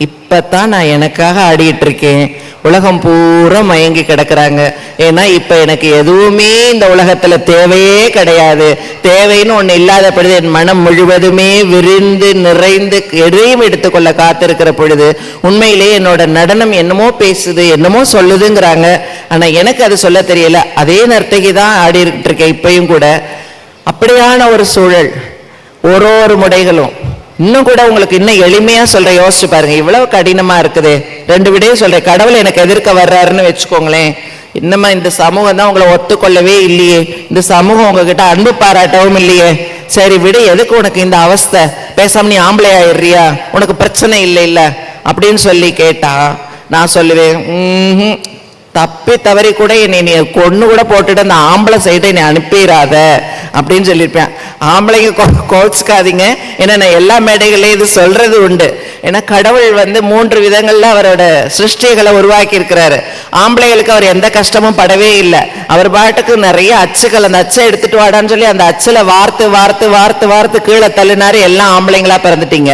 இப்பதான் நான் எனக்காக ஆடிட்டு இருக்கேன். உலகம் பூரா மயங்கி கிடக்குறாங்க. ஏன்னா இப்ப எனக்கு எதுவுமே இந்த உலகத்துல தேவையே கிடையாது. தேவைன்னு ஒண்ணு இல்லாத பொழுது என் மனம் முழுவதுமே விரிந்து நிறைந்து எதையும் எடுத்துக்கொள்ள காத்திருக்கிற பொழுது உண்மையிலேயே என்னோட நடனம் என்னமோ பேசுது, என்னமோ சொல்லுதுங்கிறாங்க. ஆனா எனக்கு அது சொல்ல தெரியல. அதே நர்த்தகி தான் ஆடிட்டு இருக்கேன் இப்பயும் கூட. அப்படியான ஒரு சூழல். ஒரு முடைகளும் இன்னும் கூட உங்களுக்கு இன்னும் எளிமையா சொல்ற, யோசிச்சு பாருங்க. இவ்வளவு கடினமா இருக்குது. 2 விடையும் சொல்றேன். கடவுள் எனக்கு எதிர்க்க வர்றாருன்னு வச்சுக்கோங்களேன். இன்னமா இந்த சமூகம் தான் உங்களை ஒத்துக்கொள்ளவே இல்லையே, இந்த சமூகம் உங்ககிட்ட அன்பு பாராட்டவும் இல்லையே, சரி விடு, எதுக்கு உனக்கு இந்த அவஸ்தை, பேசாம நீ ஆம்பளை ஆயிடுறியா, உனக்கு பிரச்சனை இல்லை இல்ல அப்படின்னு சொல்லி கேட்டா நான் சொல்லுவேன், தப்பி தவறி கூட என்னை நீ கொன்னு கூட போட்டுட்டு அந்த ஆம்பளை சைட்டை நீ அனுப்பிடாத அப்படின்னு சொல்லியிருப்பேன். ஆம்பளைங்க கோச்சுக்காதீங்க, ஏன்னா நான் எல்லா மேடைகளையும் இது சொல்றது உண்டு. ஏன்னா கடவுள் 3 விதங்கள்ல அவரோட சிருஷ்டிகளை உருவாக்கி இருக்கிறாரு. ஆம்பளைகளுக்கு அவர் எந்த கஷ்டமும் படவே இல்லை. அவர் பாட்டுக்கு நிறைய அச்சுகள், அந்த அச்சை எடுத்துட்டு வாடான்னு சொல்லி அந்த அச்சுல வார்த்து வார்த்து வார்த்து வார்த்து கீழே தள்ளினாரு. எல்லாம் ஆம்பளைங்களா பிறந்துட்டீங்க.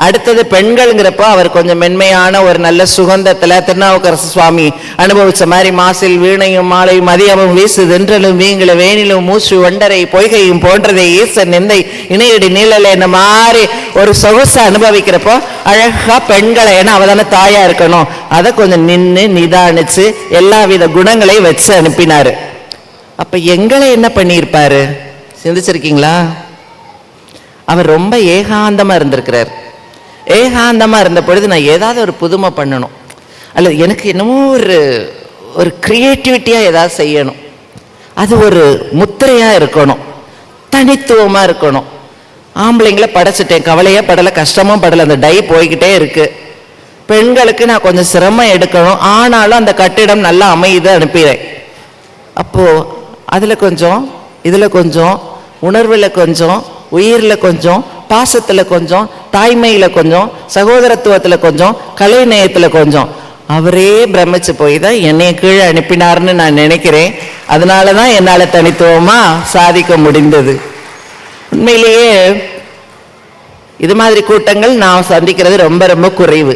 அடுத்தது பெண்கள்ங்கிறப்போ அவர் கொஞ்சம் மென்மையான ஒரு நல்ல சுகந்தத்துல திருநாவுக்கரசு சுவாமி அனுபவிச்ச மாதிரி மாசில் வீணையும் மாலையும் மதியமும் வீசு தென்றலும் வீங்கள வேணிலும் மூச்சு ஒண்டரை பொய்கையும் போன்றதை ஈசன் நெந்தை இணையடி நீழல என்ன மாதிரி ஒரு சொகுசை அனுபவிக்கிறப்போ அழகா பெண்களை, ஏன்னா அவதான தாயா இருக்கணும், அதை கொஞ்சம் நின்று நிதானிச்சு எல்லா வித குணங்களையும் வச்சு அனுப்பினாரு. அப்ப எங்களை என்ன பண்ணியிருப்பாரு சிந்திச்சிருக்கீங்களா? அவர் ரொம்ப ஏகாந்தமா இருந்திருக்கிறார். ஏகாந்தமா இருந்த பொழுது நான் ஏதாவது ஒரு புதுமை பண்ணணும், அல்லது எனக்கு என்னமோ ஒரு கிரியேட்டிவிட்டியா ஏதாவது செய்யணும், அது ஒரு முத்திரையா இருக்கணும், தனித்துவமா இருக்கணும். ஆம்பளைங்களை படைச்சிட்டேன், கவலையே படலை, கஷ்டமும் படலை, அந்த டை போய்கிட்டே இருக்கு. பெண்களுக்கு நான் கொஞ்சம் சிரமம் எடுக்கணும், ஆனாலும் அந்த கட்டிடம் நல்லா அமையுது அனுப்பிடுறேன். அப்போ அதுல கொஞ்சம், இதுல கொஞ்சம், உணர்வுல கொஞ்சம், உயிர்ல கொஞ்சம், பாசத்துல கொஞ்சம், தாய்மையில கொஞ்சம், சகோதரத்துவத்துல கொஞ்சம், கலை நேயத்துல கொஞ்சம், அவரே பிரமிச்சு போய் தான் என்னைய கீழே அனுப்பினார்னு நான் நினைக்கிறேன். அதனாலதான் என்னால தனித்துவமா சாதிக்க முடிந்தது. உண்மையிலேயே இது மாதிரி கூட்டங்கள் நான் சந்திக்கிறது ரொம்ப ரொம்ப குறைவு.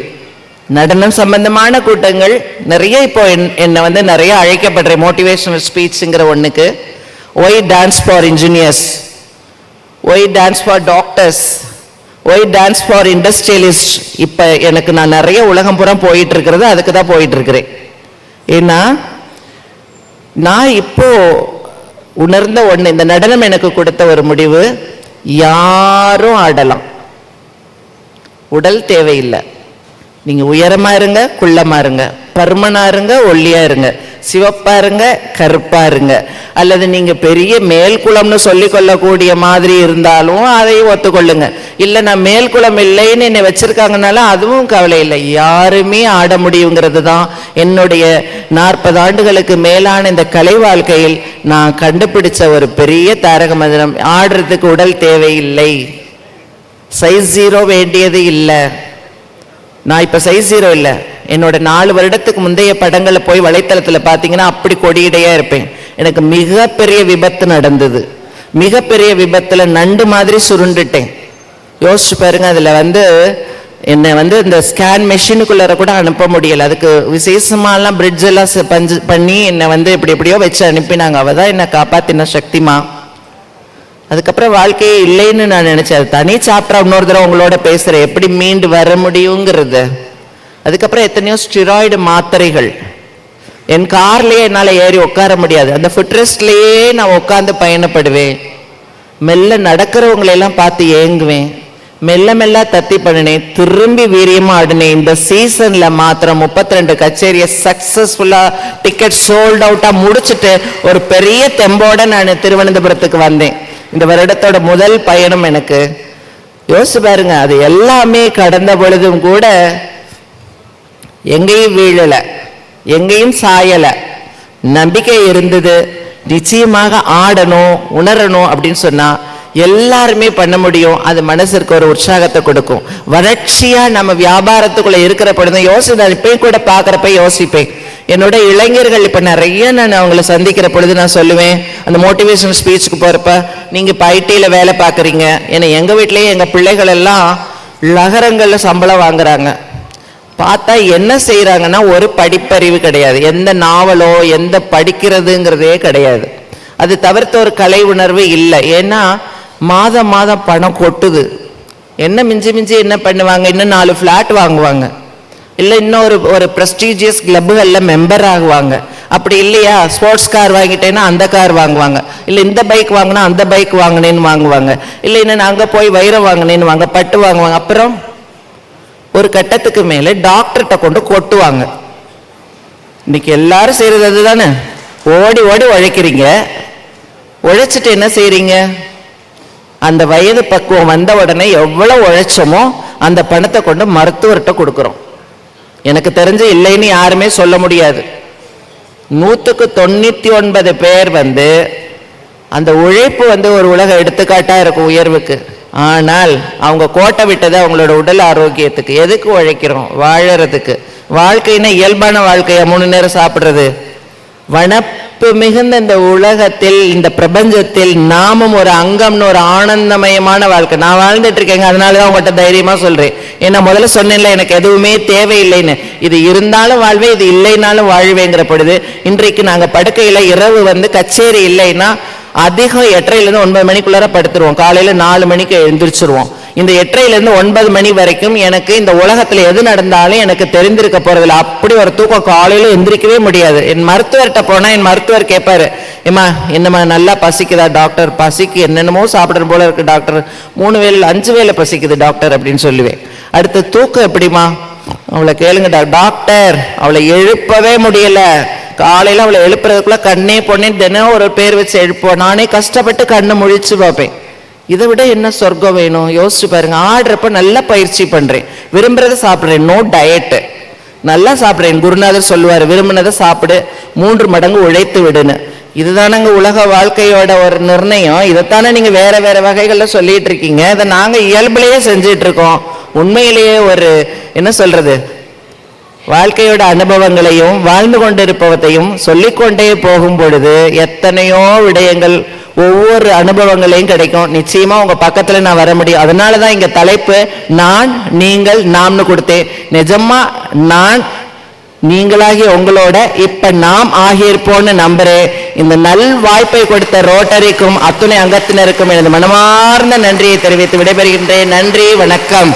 நடனம் சம்பந்தமான கூட்டங்கள் நிறைய இப்போ என்னை நிறைய அழைக்கப்படுறேன். மோட்டிவேஷனல் ஸ்பீச்சுங்கிற ஒண்ணுக்கு, why dance for engineers, why dance for doctors, why dance for industrialist. இப்ப எனக்கு நான் நிறைய உலகம் புறம் போயிட்டு இருக்கிறது அதுக்கு தான் போயிட்டு இருக்கிறேன். ஏன்னா நான் இப்போ உணர்ந்த ஒண்ணு, இந்த நடனம் எனக்கு கொடுத்த ஒரு முடிவு, யாரும் ஆடலாம், உடல் தேவையில்லை. நீங்க உயரமா இருங்க, குள்ளமா இருங்க, பருமனா இருங்க, ஒல்லியா இருங்க, சிவப்பா இருங்க, கருப்பா இருங்க, அல்லது நீங்க பெரிய மேல்குளம்னு சொல்லிக் கொள்ளக்கூடிய மாதிரி இருந்தாலும் அதையும் ஒத்துக்கொள்ளுங்க. இல்ல நான் மேல்குளம் இல்லைன்னு என்னை வச்சிருக்காங்கனாலும் அதுவும் கவலை இல்லை. யாருமே ஆட முடியுங்கிறது தான் என்னுடைய 40 ஆண்டுகளுக்கு மேலான இந்த கலை வாழ்க்கையில் நான் கண்டுபிடிச்ச ஒரு பெரிய தாரக மந்திரம். ஆடுறதுக்கு உடல் தேவையில்லை, சைஸ் 0 வேண்டியது இல்லை. நான் இப்ப சைஸ் 0 இல்லை. என்னோட 4 வருடத்துக்கு முந்தைய படங்களை போய் வலைத்தளத்துல பாத்தீங்கன்னா அப்படி கொடியிடையா இருப்பேன். எனக்கு மிகப்பெரிய விபத்து நடந்தது. மிகப்பெரிய விபத்துல நண்டு மாதிரி சுருண்டுட்டேன். யோசிச்சு பாருங்க. அதுல என்னை இந்த ஸ்கேன் மெஷினுக்குள்ளார கூட அனுப்ப முடியல. அதுக்கு விசேஷமாலாம் பிரிட்ஜ் எல்லாம் பண்ணி என்னை இப்படி எப்படியோ வச்சு அனுப்பினாங்க. அவதான் என்னை காப்பாத்தின சக்திமா. அதுக்கப்புறம் வாழ்க்கையே இல்லைன்னு நான் நினைச்சேன். அது தனி சாப்டர் இன்னொரு தடவை உங்களோட பேசுறேன், எப்படி மீண்டு வர முடியுங்கிறது. அதுக்கப்புறம் எத்தனையோ ஸ்டிராய்டு மாத்திரைகள். என் கார்லயே என்னால ஏறி உட்கார முடியாது. அந்த ஃபுட்ரெஸ்ட்லயே நான் உட்காந்து பயணப்படுவேன். மெல்ல நடக்கிறவங்களெல்லாம் பார்த்து ஏங்குவேன். மெல்ல மெல்ல தத்தி பண்ணினேன். திரும்பி வீரியமா ஆடினேன். இந்த சீசன்ல மாத்திரம் 32 கச்சேரியை சக்சஸ்ஃபுல்லா டிக்கெட் சோல்ட் அவுட்டா முடிச்சுட்டு ஒரு பெரிய தெம்போட நான் திருவனந்தபுரத்துக்கு வந்தேன். இந்த வருடத்தோட முதல் பயணம் எனக்கு. யோசிச்சு பாருங்க. அது எல்லாமே கடந்த பொழுதும் கூட எங்கேயும் வீழல, எங்கேயும் சாயல, நம்பிக்கை இருந்தது. நிச்சயமாக ஆடணும், உணரணும் அப்படின்னு சொன்னா எல்லாருமே பண்ண முடியும். அது மனசிற்கு ஒரு உற்சாகத்தை கொடுக்கும். வறட்சியா நம்ம வியாபாரத்துக்குள்ள இருக்கிற பொழுது நான் இப்பயும் கூட பாக்குறப்ப யோசிப்பேன். என்னோட இளைஞர்கள் இப்ப நிறைய நான் அவங்களை சந்திக்கிற பொழுது நான் சொல்லுவேன், அந்த மோட்டிவேஷன் ஸ்பீச்சுக்கு போறப்ப, நீங்க இப்ப ஐடில வேலை பாக்குறீங்க. ஏன்னா எங்க வீட்லயே எங்க பிள்ளைகள் எல்லாம் நகரங்கள்ல சம்பளம் வாங்குறாங்க. பார்த்தா என்ன செய்யறாங்கன்னா ஒரு படிப்பறிவு கிடையாது, எந்த நாவலோ எந்த படிக்கிறதுங்கிறதே கிடையாது. அது தவிர்த்த ஒரு கலை உணர்வு இல்லை. ஏன்னா மாதம் மாதம் பணம் கொட்டுது. என்ன மிஞ்சி மிஞ்சி என்ன பண்ணுவாங்க, இன்னும் 4 ஃப்ளாட் வாங்குவாங்க, இல்லை இன்னும் ஒரு ப்ரெஸ்டீஜியஸ் கிளப்புகளில் மெம்பர் ஆகுவாங்க. அப்படி இல்லையா ஸ்போர்ட்ஸ் கார் வாங்கிட்டேன்னா அந்த கார் வாங்குவாங்க, இல்லை இந்த பைக் வாங்கினா அந்த பைக் வாங்கினேன்னு வாங்குவாங்க, இல்லை இன்னும் நாங்கள் போய் வைரம் வாங்கினேன்னு வாங்க, பட்டு வாங்குவாங்க. அப்புறம் ஒரு கட்டத்துக்கு மேலே டாக்டர்கிட்ட கொண்டு கொட்டுவாங்க. இன்னைக்கு எல்லாரும் செய்யறது அதுதானே, ஓடி ஓடி உழைக்கிறீங்க, உழைச்சிட்டு என்ன செய்றீங்க, அந்த வயது பக்குவம் வந்த உடனே எவ்வளவு உழைச்சோமோ அந்த பணத்தை கொண்டு மருத்துவர்கிட்ட கொடுக்குறோம். எனக்கு தெரிஞ்சு இல்லைன்னு யாருமே சொல்ல முடியாது. 100க்கு 99 பேர் அந்த உழைப்பு ஒரு உலக எடுத்துக்காட்டா இருக்கும் உயர்வுக்கு. ஆனால் அவங்க கோட்டை விட்டது அவங்களோட உடல் ஆரோக்கியத்துக்கு. எதுக்கு உழைக்கிறோம்? வாழறதுக்கு. வாழ்க்கைன்னா இயல்பான வாழ்க்கையா 3 நேரம் சாப்பிடுறது? வனப்பு மிகுந்த இந்த உலகத்தில், இந்த பிரபஞ்சத்தில் நாமும் ஒரு அங்கம்னு ஒரு ஆனந்தமயமான வாழ்க்கை நான் வாழ்ந்துட்டு இருக்கேங்க. அதனாலதான் உங்கள்கிட்ட தைரியமா சொல்றேன். ஏன்னா முதல்ல சொன்னேன்ல, எனக்கு எதுவுமே தேவையில்லைன்னு. இது இருந்தாலும் வாழ்வேன், இது இல்லைனாலும் வாழ்வேங்கிற பொழுது இன்றைக்கு நாங்க படுக்கையில இரவு கச்சேரி இல்லைன்னா அதிகம் 8:30 9 மணிக்குள்ளார படுத்துருவோம். காலையில 4 மணிக்கு எழுந்திரிச்சிருவோம். இந்த 8:30 9 மணி வரைக்கும் எனக்கு இந்த உலகத்துல எது நடந்தாலும் எனக்கு தெரிந்திருக்க போறதில்ல. அப்படி ஒரு தூக்கம், காலையில எந்திரிக்கவே முடியாது. என் மருத்துவர்கிட்ட போனா என் மருத்துவர் கேட்பாரு, ஏமா என்னம்மா நல்லா பசிக்குதா டாக்டர்? பசிக்கு என்னென்னமோ சாப்பிடுற போல இருக்கு டாக்டர், 3 வேளை 5 வேளை பசிக்குது டாக்டர் அப்படின்னு சொல்லுவேன். அடுத்து தூக்கம் எப்படிமா? அவளை கேளுங்க டாக்டர், அவளை எழுப்பவே முடியல, காலையில அவளை எழுப்புறதுக்குள்ள கண்ணே பொண்ணே தினம் ஒரு பேர் வச்சு எழுப்புவோம். நானே கஷ்டப்பட்டு கண்ணை முழிச்சு பார்ப்பேன். இதை விட என்ன சொர்க்கம் வேணும்? யோசிச்சு பாருங்க. ஆடுறப்ப நல்லா பயிற்சி பண்றேன், விரும்புறதை சாப்பிட்றேன், நோ டயட்டு, நல்லா சாப்பிட்றேன். குருநாதர் சொல்லுவார், விரும்பினதை சாப்பிடு, 3 மடங்கு உழைத்து விடுன்னு. இதுதானங்க உலக வாழ்க்கையோட ஒரு நிர்ணயம். இதைத்தானே நீங்க வேற வேற வகைகள்ல சொல்லிட்டு இருக்கீங்க. இதை நாங்க இயல்புலயே செஞ்சிட்டு இருக்கோம். உண்மையிலேயே ஒரு என்ன சொல்றது, வாழ்க்கையோட அனுபவங்களையும் வாழ்ந்து கொண்டிருப்பவத்தையும் சொல்லிக்கொண்டே போகும் பொழுது எத்தனையோ விடயங்கள், ஒவ்வொரு அனுபவங்களையும் கிடைக்கும். நிச்சயமா உங்க பக்கத்துல நான் வர முடியும். அதனாலதான் இங்க தலைப்பு நான் நீங்கள் நாம்னு கொடுத்தேன். நிஜமா நான் நீங்களாகி உங்களோட இப்ப நாம் ஆகியிருப்போம்னு நம்புறேன். இந்த நல் வாய்ப்பை கொடுத்த ரோட்டரிக்கும் அத்துணை அங்கத்தினருக்கும் எனது மனமார்ந்த நன்றியை தெரிவித்து விடைபெறுகின்றேன். நன்றி, வணக்கம்.